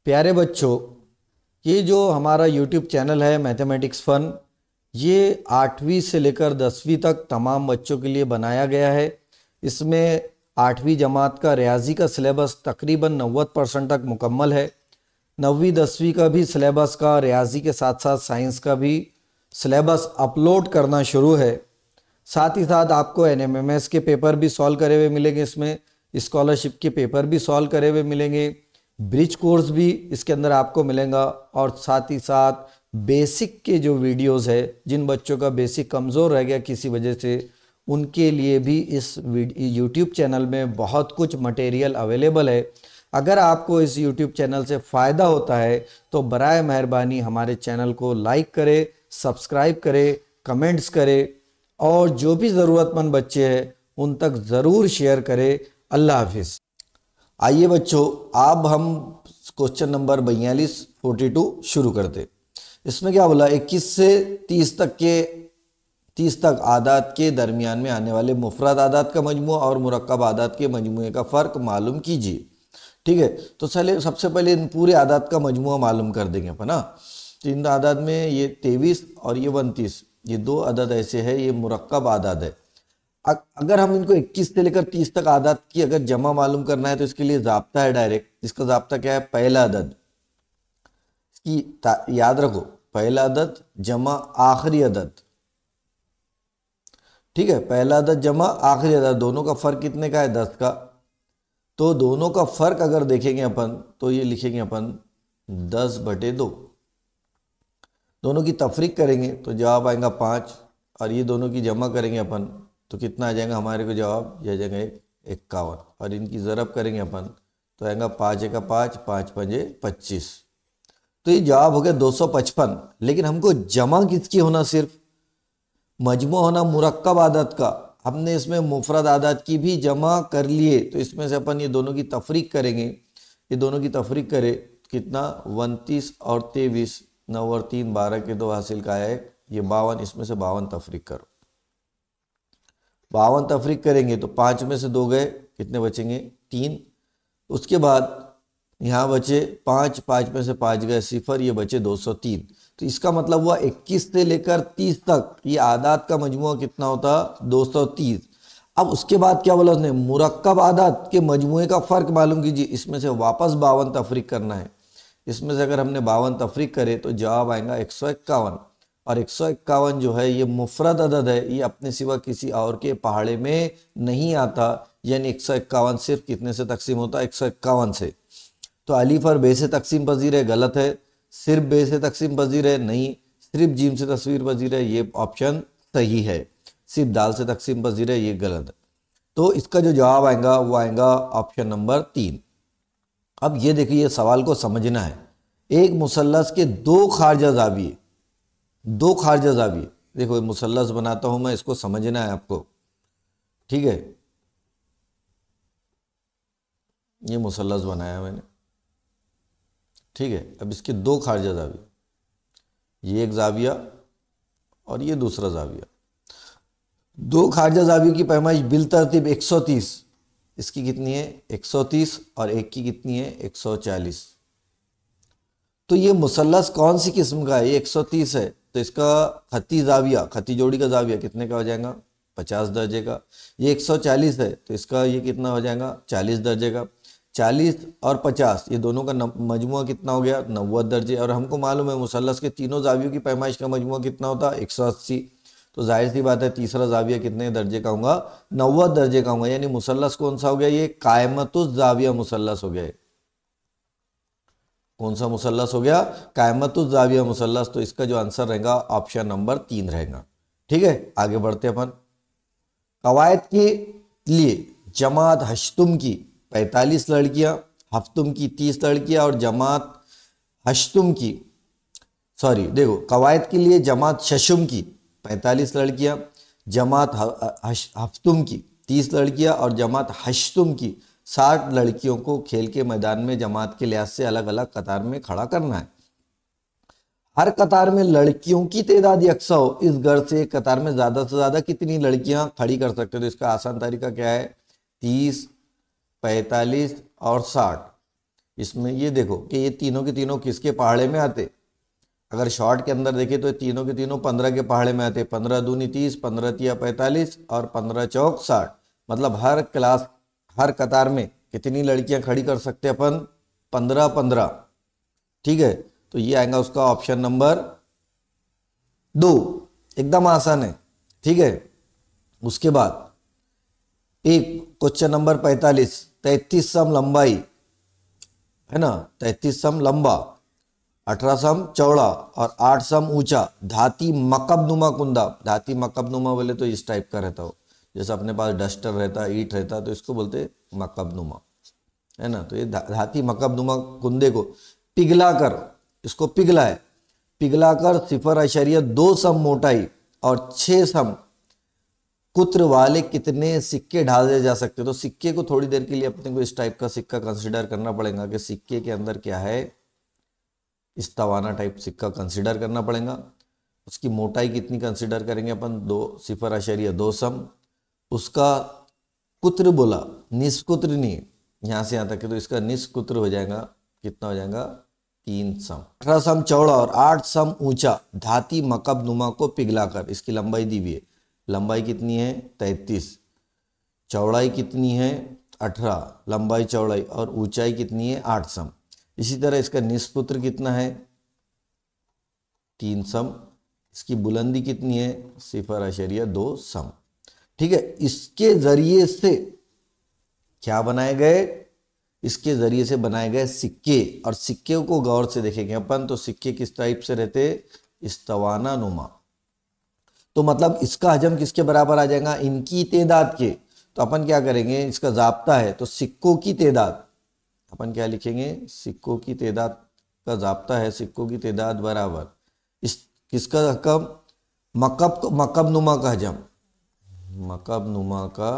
प्यारे बच्चों, ये जो हमारा यूट्यूब चैनल है मैथमेटिक्स फन, ये 8वीं से लेकर 10वीं तक तमाम बच्चों के लिए बनाया गया है। इसमें 8वीं जमात का रियाजी का सिलेबस तकरीबन 90% तक मुकम्मल है। 9वीं 10वीं का भी सिलेबस का रियाजी के साथ साथ साइंस का भी सिलेबस अपलोड करना शुरू है। साथ ही साथ आपको NMMS के पेपर भी सॉल्व करे हुए मिलेंगे, इसमें स्कॉलरशिप के पेपर भी सॉल्व करे हुए मिलेंगे, ब्रिज कोर्स भी इसके अंदर आपको मिलेगा, और साथ ही साथ बेसिक के जो वीडियोस है, जिन बच्चों का बेसिक कमज़ोर रह गया किसी वजह से, उनके लिए भी इस यूट्यूब चैनल में बहुत कुछ मटेरियल अवेलेबल है। अगर आपको इस यूट्यूब चैनल से फ़ायदा होता है तो बराए मेहरबानी हमारे चैनल को लाइक करें, सब्सक्राइब करें, कमेंट्स करें, और जो भी ज़रूरतमंद बच्चे हैं उन तक ज़रूर शेयर करें। अल्लाह हाफिज़। आइए बच्चों, अब हम क्वेश्चन नंबर 42 शुरू करते। इसमें क्या बोला, 21 से 30 तक आदात के दरमियान में आने वाले मुफरद आदात का मजमू और मुरक्कब आदात के मजमूए का फ़र्क मालूम कीजिए, ठीक है। तो सबसे पहले इन पूरे आदात का मजमूआ मालूम कर देंगे अपन। तो इन आदात में ये 23 और ये 29, ये 2 अदद ऐसे है, ये मुरक्कब आदात है। अगर हम इनको 21 से लेकर 30 तक आदात की अगर जमा मालूम करना है तो इसके लिए ज़ाब्ता है डायरेक्ट। इसका ज़ाब्ता क्या है, पहला अदद, इसकी याद रखो, पहला अदद जमा आखिरी अदद, ठीक है। पहला अदद जमा आखिरी अदद, दोनों का फ़र्क कितने का है, 10 का। तो दोनों का फ़र्क अगर देखेंगे अपन तो ये लिखेंगे अपन 10/2। दोनों की तफरीक करेंगे तो जवाब आएगा 5, और ये दोनों की जमा करेंगे अपन तो कितना आ जाएगा हमारे को जवाब, यह आ जाएगा 51। और इनकी ज़रब करेंगे अपन तो आएगा 5 × 5, 5 × 5 = 25। तो ये जवाब हो गया 255। लेकिन हमको जमा किसकी होना, सिर्फ मजमू होना मुरक्कब आदत का। हमने इसमें मुफरद आदत की भी जमा कर लिए, तो इसमें से अपन ये दोनों की तफरीक करेंगे। ये दोनों की तफरीक करे कितना, 29 और 23, 9 और 3 12 के 2 हासिल का है ये 52। इसमें से 52 तफरीक करो, 52 तफरीक करेंगे तो 5 में से 2 गए, कितने बचेंगे, 3। उसके बाद यहाँ बचे 5, 5 में से 5 गए 0, ये बचे 203। तो इसका मतलब हुआ 21 से लेकर 30 तक ये आदात का मजमुआ कितना होता, 230। अब उसके बाद क्या बोला उसने, मुरक्कब आदात के मजमुए का फ़र्क मालूम कीजिए। इसमें से वापस 52 तफरीक करना है। इसमें से अगर हमने 52 तफरीक करे तो जवाब आएगा 151। और 151 जो है ये मुफरद अदद है, ये अपने सिवा किसी और के पहाड़े में नहीं आता। यानी 151 सिर्फ कितने से तकसीम होता है? 151 से। तो अलीफ और बे से तकसीम पजीर है, गलत है। सिर्फ बे से तकसीम पजीर है, नहीं। सिर्फ जीम से तस्वीर पजीर है, ये ऑप्शन सही है। सिर्फ दाल से तकसीम पजीर है, ये गलत है। तो इसका जो जवाब आएगा वो आएगा ऑप्शन नंबर 3। अब ये देखिए, ये सवाल को समझना है। एक मुसल्लस के दो खारजा जाविये, दो खारजा जाविये, देखो मुसल्लस बनाता हूं मैं, इसको समझना है आपको, ठीक है। ये मुसल्लस बनाया मैंने, ठीक है। अब इसके दो खारजा जाविये, ये एक जाविया और ये दूसरा जाविया। दो खारजा जावियों की पैमाइश बिल तरतीब 130, इसकी कितनी है? 130, और एक की कितनी है? 140। तो ये मुसल्लस कौन सी किस्म का है? ये 130 है, तो इसका खत्ती जाविया, खत्ती जोड़ी का जाविया कितने का हो जाएगा? 50 दर्जे का। ये 140 है, तो इसका ये कितना हो जाएगा? 40 दर्जे का। 40 और 50 ये दोनों का मजमुआ कितना हो गया? 90 दर्जे। और हमको मालूम है मुसल्लस के तीनों जावियों की पैमाइश का मजमुआ कितना होता है? 180। तो जाहिर सी बात है तीसरा जाविया कितने दर्जे का होगा? 90 दर्जे का होगा। यानी मुसल्लस कौन सा हो गया? ये कायमतुज जाविया मुसल्लस हो गया। कौन सा मुसल्लस हो गया? कायमतुज जाविया मुसल्लस। तो इसका जो आंसर रहेगा ऑप्शन नंबर 3 रहेगा। ठीक है, आगे बढ़ते अपन। कवायद के लिए जमात हश्तुम की 45 लड़कियां, हफ्तुम की 30 लड़कियां और जमात हश्तुम की, सॉरी देखो, कवायद के लिए जमात शशुम की 45 लड़कियां, जमात हफ्तुम की 30 लड़कियां और जमात हश्तुम की 60 लड़कियों को खेल के मैदान में जमात के लिहाज से अलग अलग कतार में खड़ा करना है। हर कतार में लड़कियों की तादाद यकसा हो। इस घर से कतार में ज्यादा से ज्यादा कितनी लड़कियां खड़ी कर सकते हो? तो इसका आसान तरीका क्या है? 30, 45 और 60। इसमें ये देखो कि ये तीनों के तीनों किसके पहाड़े में आते? अगर शॉर्ट के अंदर देखें तो तीनों के तीनों 15 के पहाड़े में आते। 15 दूनी 30, 15 तिया 45 और 15 चौक 60। मतलब हर क्लास, हर कतार में कितनी लड़कियां खड़ी कर सकते हैं अपन? 15 15। ठीक है, तो ये आएगा उसका ऑप्शन नंबर 2। एकदम आसान है, ठीक है। उसके बाद एक क्वेश्चन नंबर 45, 33 सम लंबाई है ना, 33 सम लंबा, 18 सम चौड़ा और 8 सम ऊंचा धाती मकबनुमा कुंदा। धाती मकबनुमा बोले तो इस टाइप का रहता हो, जैसे अपने पास डस्टर रहता, ईट रहता, तो इसको बोलते मकबनुमा, है ना। तो ये धाती मकबनुमा कुंदे को पिघलाकर, इसको पिघला है, पिघलाकर 0.2 सम मोटाई और 6 सम कुत्र वाले कितने सिक्के ढाले जा सकते? तो सिक्के को थोड़ी देर के लिए अपने को इस टाइप का सिक्का कंसिडर करना पड़ेगा कि सिक्के के अंदर क्या है, इस तवाना टाइप सिक्का कंसिडर करना पड़ेगा। उसकी मोटाई कितनी कंसिडर करेंगे अपन? 0.2 सम। उसका कुत्र बोला, निस्कुत्र नहीं, यहां से यहां तक है, तो इसका निस्कुत्र हो जाएगा, कितना हो जाएगा? 3 सम। 18 सम चौड़ा और 8 सम ऊंचा धाती मकबनुमा को पिघलाकर, इसकी लंबाई दी हुई है, लंबाई कितनी है? 33, चौड़ाई कितनी है? 18, लंबाई चौड़ाई, और ऊंचाई कितनी है? 8 सम। इसी तरह इसका निष्पुत्र कितना है? 3 सम। इसकी बुलंदी कितनी है? 0.2 सम। ठीक है, इसके जरिए से क्या बनाए गए? इसके जरिए से बनाए गए सिक्के। और सिक्के को गौर से देखेंगे अपन तो सिक्के किस टाइप से रहते? इस्तवाना नुमा। तो मतलब इसका हजम किसके बराबर आ जाएगा? इनकी तादाद के। तो अपन क्या करेंगे, इसका जाब्ता है तो सिक्कों की तादाद, अपन क्या लिखेंगे? सिक्कों की तादाद का जाब्ता है, सिक्कों की तादाद बराबर इस किसका रकम? मकब नुमा का हजम, मकब नुमा का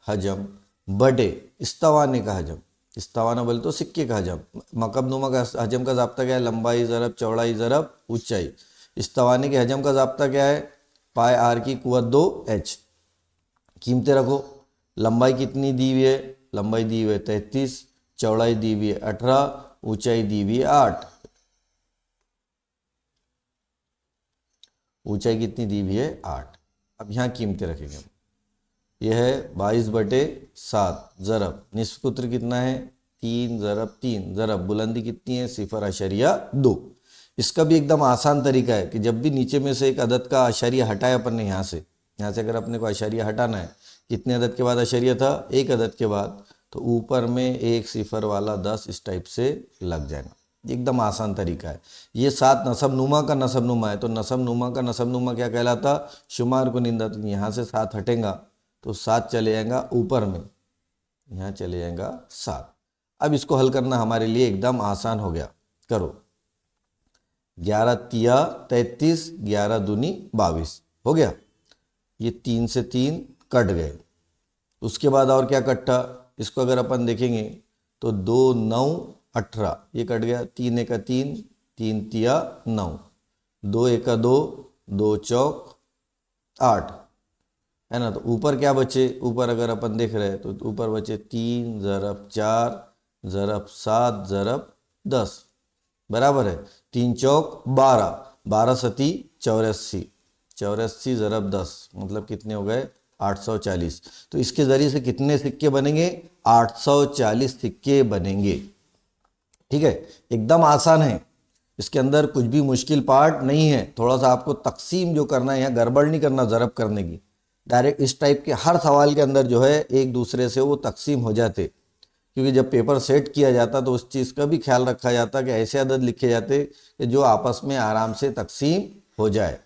हजम बटे इस्तवाने का हजम। इस्तवाना बोले तो सिक्के का हजम, मकब नुमा का हजम का जाब्ता क्या है? लंबाई ज़रब चौड़ाई ज़रब ऊंचाई। इस्तवाने के हजम का जाब्ता क्या है? पाई आर की कुवत 2h। कीमतें रखो, लंबाई कितनी दी हुई है? लंबाई दी हुई है 33, चौड़ाई दी हुई है 18, ऊंचाई दी हुई है 8। ऊंचाई कितनी दी हुई है? 8। अब यहाँ कीमतें रखेंगे हम। यह है 22/7 ज़रब निस्फ कुत्र कितना है? 3 ज़रब 3 ज़रब बुलंदी कितनी है 0.2। इसका भी एकदम आसान तरीका है कि जब भी नीचे में से एक अदद का आशारिया हटाए अपन ने यहाँ से अगर अपने को आशारिया हटाना है, कितने अदद के बाद आशारिया था, एक अदद के बाद, तो ऊपर में एक सिफर वाला 10 इस टाइप से लग जाएगा। एकदम आसान तरीका है। ये 7 नसब नुमा का नसब नुमा है, तो नसब नुमा का नसब नुमा क्या कहलाता, शुमार को निंदा। तो यहाँ से 7 हटेगा तो 7 चले जाएगा ऊपर में, यहाँ चले जाएगा 7। अब इसको हल करना हमारे लिए एकदम आसान हो गया। करो 11 तिया 33, 11 दूनी 22 हो गया। ये 3 से 3 कट गए। उसके बाद और क्या कट्टा, इसको अगर अपन देखेंगे तो 2 9 18 ये कट गया। 3 एका 3, 3 तिया 9, 2 एका 2, 2 चौक 8 है ना। तो ऊपर क्या बचे, ऊपर अगर अपन देख रहे हैं तो ऊपर बचे 3 ज़रब 4 ज़रब 7 ज़रब 10 बराबर है 3 चौक 12, 12 सती 84, 84 ज़रब 10 मतलब कितने हो गए 840। तो इसके ज़रिए से कितने सिक्के बनेंगे, 840 सिक्के बनेंगे। ठीक है, एकदम आसान है, इसके अंदर कुछ भी मुश्किल पार्ट नहीं है। थोड़ा सा आपको तकसीम जो करना है, यहाँ गड़बड़ नहीं करना ज़रब करने की। डायरेक्ट इस टाइप के हर सवाल के अंदर जो है एक दूसरे से वो तकसीम हो जाते, क्योंकि जब पेपर सेट किया जाता तो उस चीज़ का भी ख्याल रखा जाता कि ऐसे अदद लिखे जाते कि जो आपस में आराम से तकसीम हो जाए।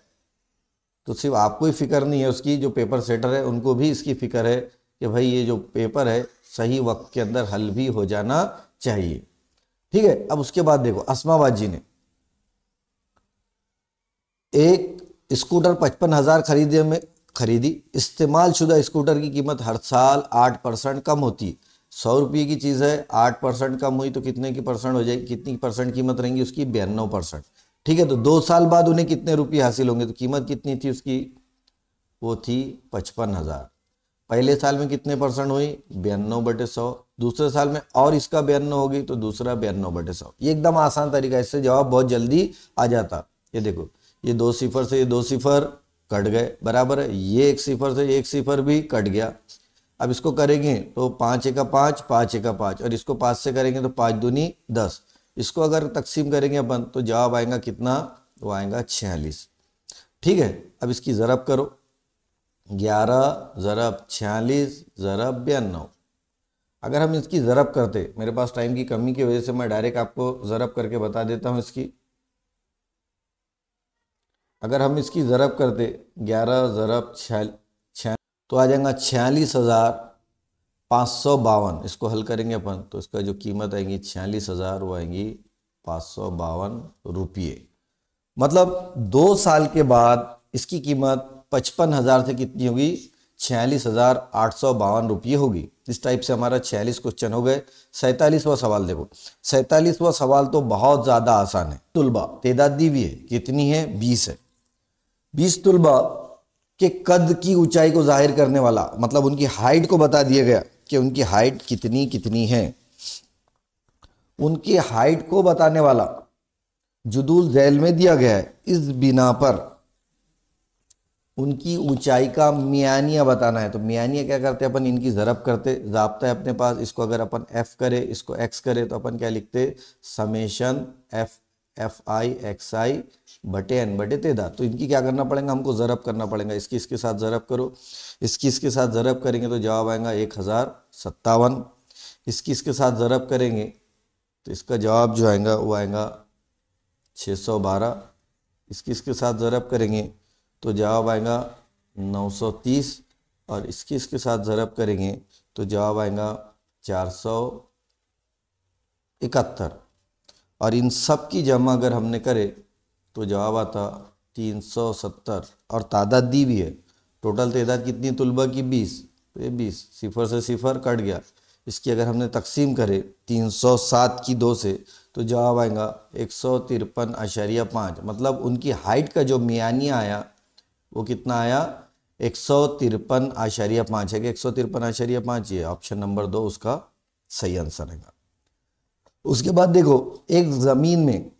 तो सिर्फ आपको ही फिक्र नहीं है उसकी, जो पेपर सेटर है उनको भी इसकी फ़िक्र है कि भाई ये जो पेपर है सही वक्त के अंदर हल भी हो जाना चाहिए। ठीक है, अब उसके बाद देखो अस्माबाद जी ने एक स्कूटर 55,000 खरीदी। इस्तेमाल शुदा स्कूटर की कीमत हर साल 8% कम होती। 100 रुपये की चीज़ है, 8% कम हुई तो कितने की परसेंट हो जाएगी, कितनी परसेंट कीमत रहेंगी उसकी, 92%। ठीक है, तो 2 साल बाद उन्हें कितने रुपये हासिल होंगे, तो कीमत कितनी थी उसकी, वो थी 55,000। पहले साल में कितने परसेंट हुई, 92/100। दूसरे साल में और इसका 92 होगी तो दूसरा 92/100। ये एकदम आसान तरीका है, इससे जवाब बहुत जल्दी आ जाता। ये देखो, ये 2 सिफर से ये 2 सिफर कट गए बराबर है, ये 1 सिफर से 1 सिफर भी कट गया। अब इसको करेंगे तो 5 एका 5, 5 एका 5, और इसको 5 से करेंगे तो 5 दूनी 10। इसको अगर तकसीम करेंगे अपन तो जवाब आएगा कितना, वो आएगा 46। ठीक है, अब इसकी ज़रब करो, 11 ज़रब 46 ज़रब 92। अगर हम इसकी ज़रब करते, मेरे पास टाइम की कमी की वजह से मैं डायरेक्ट आपको ज़रब करके बता देता हूँ इसकी। अगर हम इसकी ज़रब करते 11 ज़रब 6 तो आ जाएगा 46,552। इसको हल करेंगे अपन तो इसका जो कीमत आएगी 46,000 वो आएंगी 552 रुपये। मतलब 2 साल के बाद इसकी कीमत 55,000 से कितनी होगी, 46,852 रुपये होगी। इस टाइप से हमारा 46 क्वेश्चन हो गए। 47वां सवाल देखो, 47वां सवाल तो बहुत ज़्यादा आसान है। तुलबा तादाद दी हुई है, कितनी है, 20 है। 20 तुलबा के कद की ऊंचाई को जाहिर करने वाला, मतलब उनकी हाइट को बता दिया गया कि उनकी हाइट कितनी कितनी है। उनकी हाइट को बताने वाला जुदूल झैल में दिया गया है। इस बिना पर उनकी ऊंचाई का मियानिया बताना है। तो मियानिया क्या करते हैं अपन, इनकी ज़रब करते, ज़ाब्ता है अपने पास। इसको अगर अपन f करे, इसको x करे तो अपन क्या लिखते, समेशन fi xi बटे n बटे तादाद। तो इनकी क्या करना पड़ेगा, हमको ज़रब करना पड़ेगा। इसकी इसके साथ ज़रब करो, इसकी इसके साथ ज़रब करेंगे तो जवाब आएगा 1057। इसकी इसके साथ ज़रब करेंगे तो इसका जवाब जो आएगा वो आएगा 612। इसकी इसके साथ ज़रब करेंगे तो जवाब आएगा 930, और इसकी इसके साथ ज़रब करेंगे तो जवाब आएगा 471। और इन सब की जमा अगर हमने करे तो जवाब आता 370। और तादाद दी भी है, टोटल तादाद कितनी तुलबा की, 20। तो ये 20 सिफर से सिफर कट गया। इसकी अगर हमने तकसीम करे 307 की 2 से तो जवाब आएगा 153.5। मतलब उनकी हाइट का जो मियानिया आया वो कितना आया, 153.5 है कि 153.5। ये ऑप्शन नंबर 2 उसका सही आंसर है। उसके बाद देखो, एक ज़मीन में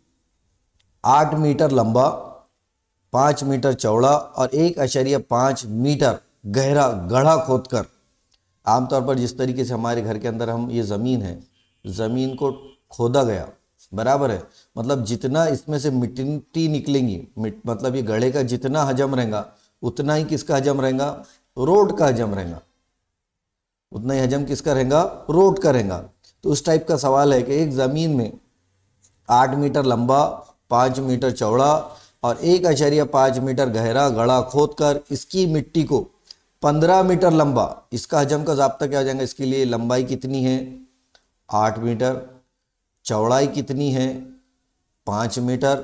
8 मीटर लंबा, 5 मीटर चौड़ा और 1.5 मीटर गहरा गड्ढा खोदकर, आमतौर पर जिस तरीके से हमारे घर के अंदर हम ये ज़मीन है जमीन को खोदा गया, बराबर है, मतलब जितना इसमें से मिट्टी निकलेंगी, मतलब ये गड्ढे का जितना हजम रहेगा उतना ही किसका हजम रहेगा, रोड का हजम रहेगा, उतना ही हजम किसका रहेगा, रोड का रहेगा। तो उस टाइप का सवाल है कि एक जमीन में 8 मीटर लंबा, 5 मीटर चौड़ा और 1.5 मीटर गहरा गड्ढा खोदकर इसकी मिट्टी को 15 मीटर लंबा, इसका हजम का ज़ाब्ता क्या हो जाएगा, इसके लिए लंबाई कितनी है 8 मीटर, चौड़ाई कितनी है 5 मीटर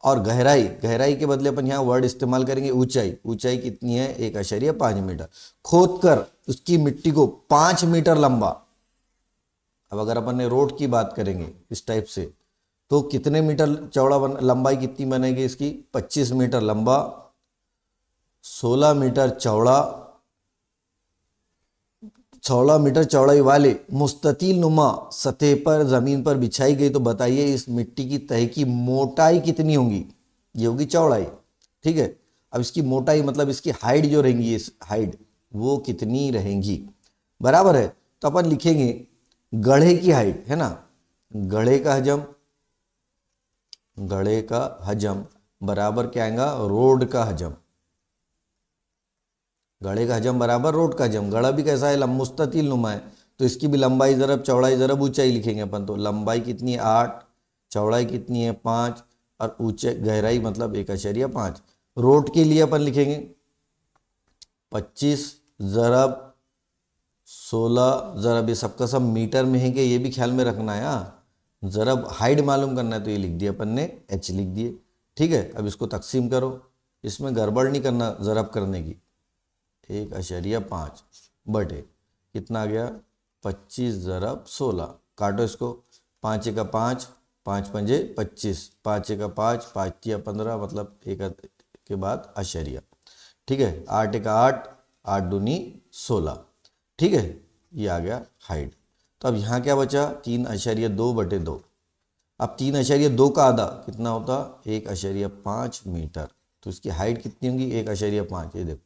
और गहराई, गहराई के बदले अपन यहाँ वर्ड इस्तेमाल करेंगे ऊंचाई, ऊंचाई कितनी है 1.5 मीटर, खोदकर उसकी मिट्टी को 5 मीटर लंबा। अब अगर अपन ने रोड की बात करेंगे इस टाइप से तो कितने मीटर चौड़ा लंबाई कितनी बनेगी इसकी, 25 मीटर लंबा, 16 मीटर चौड़ा, 16 मीटर चौड़ाई वाले मुस्ततील नुमा सतह पर जमीन पर बिछाई गई। तो बताइए इस मिट्टी की तह की मोटाई कितनी होगी, ये होगी चौड़ाई, ठीक है। अब इसकी मोटाई मतलब इसकी हाइट जो रहेंगी, इस हाइट वो कितनी रहेंगी, बराबर है। तो अपन लिखेंगे गड्ढे की हाइट है ना, गड्ढे का हजम, गड्ढे का हजम बराबर क्या आएगा, रोड का हजम, गड्ढे का हजम बराबर रोड का हजम। गड्ढा भी कैसा है, मुस्ततील नुमा है, तो इसकी भी लंबाई ज़रब चौड़ाई ज़रब ऊंचाई लिखेंगे अपन। तो लंबाई कितनी है 8, चौड़ाई कितनी है 5 और ऊंचाई गहराई मतलब 1.5। रोड के लिए अपन लिखेंगे 25 ज़रब 16 ज़रब, ये सबका सब मीटर में है कि ये भी ख्याल में रखना है। हाँ, ज़रब हाइट मालूम करना है तो ये लिख दिया अपन ने, h लिख दिए, ठीक है। अब इसको तकसीम करो, इसमें गड़बड़ नहीं करना ज़रब करने की, 1.5 बटे कितना आ गया 25 ज़रब 16, काटो इसको, 5 का 5, 5 पंजे 25, 5 का 5, 5 तिया 15 मतलब एक के बाद आशरिया, ठीक है। 8 का 8, 8 दूनी 16, ठीक है, ये आ गया हाइट। तो अब यहाँ क्या बचा 3.2 बटे 2। अब 3.2 का आधा कितना होता 1.5 मीटर, तो इसकी हाइट कितनी होगी 1.5, ये देखो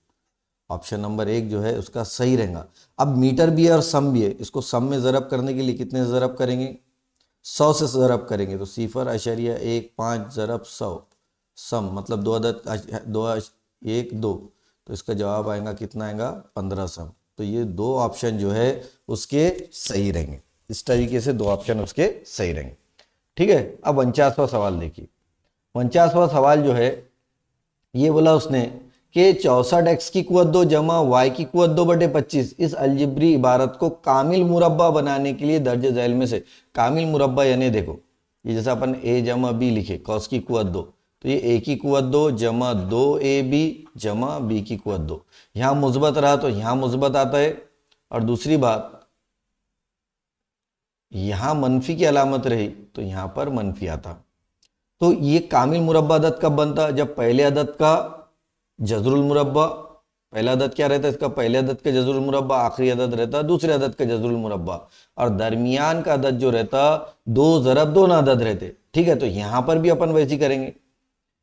ऑप्शन नंबर 1 जो है उसका सही रहेगा। अब मीटर भी है और सम भी है, इसको सम में ज़रब करने के लिए कितने ज़रब करेंगे 100 से ज़रब करेंगे, तो 0.15 ज़रब 100 सम मतलब 2 अदद 2 1 2, तो इसका जवाब आएगा कितना आएगा 15 सम। तो ये 2 ऑप्शन जो है उसके सही रहेंगे, इस तरीके से 2 ऑप्शन उसके सही रहेंगे, ठीक है। अब 49वां सवाल देखिए, 49वां सवाल जो है ये बोला उसने कि 64x की कुवत 2 जमा y की कुवत 2 बटे 25 इस अलजिब्री इबारत को कामिल मुरब्बा बनाने के लिए दर्ज झैल में से कामिल मुरब्बा, यानी देखो ये जैसा अपन a जमा b लिखे cos की कुवत 2, तो ये a की कुवत 2 जमा 2ab जमा b की कुवत 2, यहाँ मुस्बत रहा तो यहाँ मुस्बत आता है, और दूसरी बात यहाँ मनफी की अलामत रही तो यहाँ पर मनफी आता। तो ये कामिल मुरब्बा अदद कब बनता, जब पहले अदद का जज़रुल मुरब्बा, पहला अदद क्या रहता है इसका, पहले अदद का जज़रुल मुरब्बा, आखिरी अदद रहता दूसरे अदद का जज़रुल मुरब्बा, और दरमियान का अदद जो रहता 2 ज़रब 2 अदद रहते, ठीक है। तो यहाँ पर भी अपन वैसी करेंगे,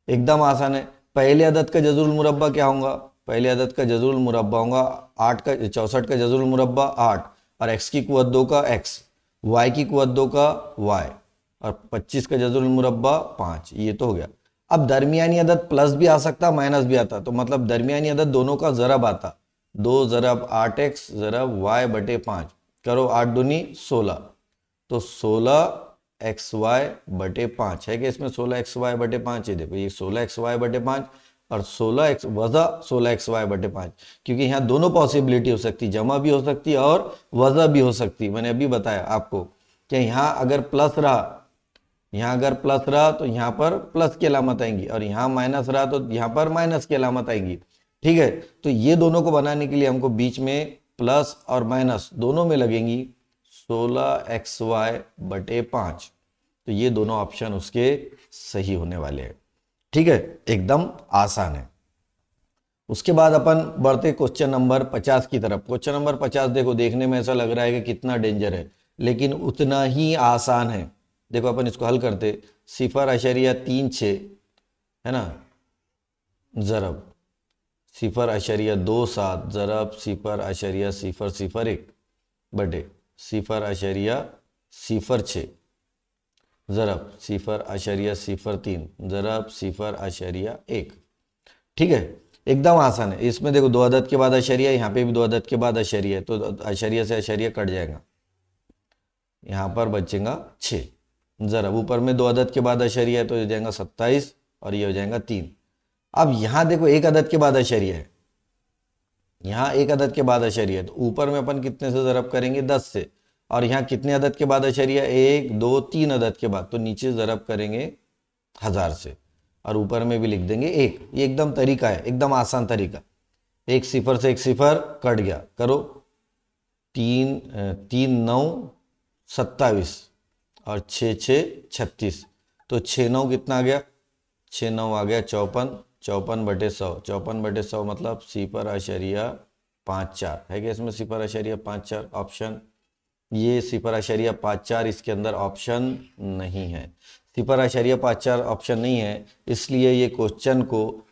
एकदम आसान है। पहले अदद का जज़रुल मुरब्बा क्या होगा, पहले अदद का जज़रुल मुरब्बा होगा 8 का 64 का जज़रुल मुरब्बा 8 और x की कुवत 2 का x, y की कुवत 2 का y और 25 का जज़रुल मुरब्बा 5, ये तो हो गया। अब दरमियानी अदद प्लस भी आ सकता माइनस भी आता, तो मतलब दरमियानी अदद दोनों का ज़रब आता, 2 ज़रब 8x ज़रब y बटे 5, करो 8 दूनी 16, तो 16xy बटे 5 है कि इसमें 16xy बटे 5, ये देखो ये 16xy बटे 5 और 16x वज़ा 16xy बटे 5, क्योंकि यहाँ दोनों पॉसिबिलिटी हो सकती, जमा भी हो सकती और वज़ा भी हो सकती। मैंने अभी बताया आपको कि यहाँ अगर प्लस रहा, यहाँ अगर प्लस रहा तो यहाँ पर प्लस की अलामत आएंगी, और यहाँ माइनस रहा तो यहाँ पर माइनस की अलामत आएंगी, ठीक है। तो ये दोनों को बनाने के लिए हमको बीच में प्लस और माइनस दोनों में लगेंगी 16xy बटे 5, तो ये दोनों ऑप्शन उसके सही होने वाले हैं, ठीक है, एकदम आसान है। उसके बाद अपन बढ़ते क्वेश्चन नंबर 50 की तरफ। क्वेश्चन नंबर 50 देखो, देखने में ऐसा लग रहा है कि कितना डेंजर है, लेकिन उतना ही आसान है। देखो अपन इसको हल करते, 0.36 है ना ज़रब 0.27 ज़रब 0.001 बटे 0.0 सिफर 6 ज़रब 0.03 ज़रब 0.1। ठीक है, एकदम आसान है। इसमें देखो 2 अदद के बाद अशरिया, यहाँ पे भी 2 अदद के बाद अशरिया है, तो अशरिया से अशरिया कट जाएगा, यहाँ पर बचेगा 6। ज़रब ऊपर में 2 अदद के बाद अशरिया है तो हो जाएगा 27 और ये हो जाएगा 3। अब यहाँ देखो 1 अदद के बाद अशरिया है, यहाँ 1 अदद के बाद अशरिया है, तो ऊपर में अपन कितने से ज़रब करेंगे 10 से, और यहाँ कितने अदद के बाद अशरिया 1 2 3 अदद के बाद, तो नीचे ज़रब करेंगे 1000 से और ऊपर में भी लिख देंगे 1। ये एकदम तरीका है, एकदम आसान तरीका। एक सिफर से एक सिफर कट गया, करो 3 3 9 27 और 6 6 36, तो 6 9 कितना आ गया, 6 9 आ गया 54, 54/100, 54/100 मतलब 0.54 है क्या इसमें 0.54 ऑप्शन? ये 0.54 इसके अंदर ऑप्शन नहीं है। 0.54 ऑप्शन नहीं है, इसलिए ये क्वेश्चन को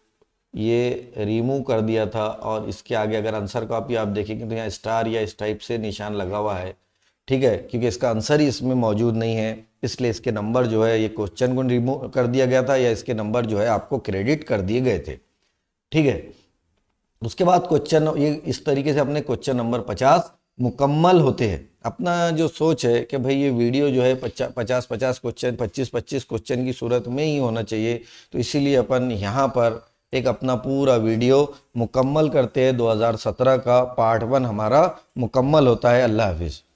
ये रिमूव कर दिया था। और इसके आगे अगर आंसर कॉपी आप देखेंगे तो यहाँ स्टार या इस टाइप से निशान लगा हुआ है, ठीक है, क्योंकि इसका आंसर ही इसमें मौजूद नहीं है, इसलिए इसके नंबर जो है ये क्वेश्चन को रिमूव कर दिया गया था, या इसके नंबर जो है आपको क्रेडिट कर दिए गए थे। ठीक है, उसके बाद क्वेश्चन ये इस तरीके से अपने क्वेश्चन नंबर 50 मुकम्मल होते हैं। अपना जो सोच है कि भाई ये वीडियो जो है 50 क्वेश्चन 25 क्वेश्चन की सूरत में ही होना चाहिए, तो इसीलिए अपन यहाँ पर एक अपना पूरा वीडियो मुकम्मल करते हैं। 2017 का पार्ट 1 हमारा मुकम्मल होता है। अल्लाह हाफिज़।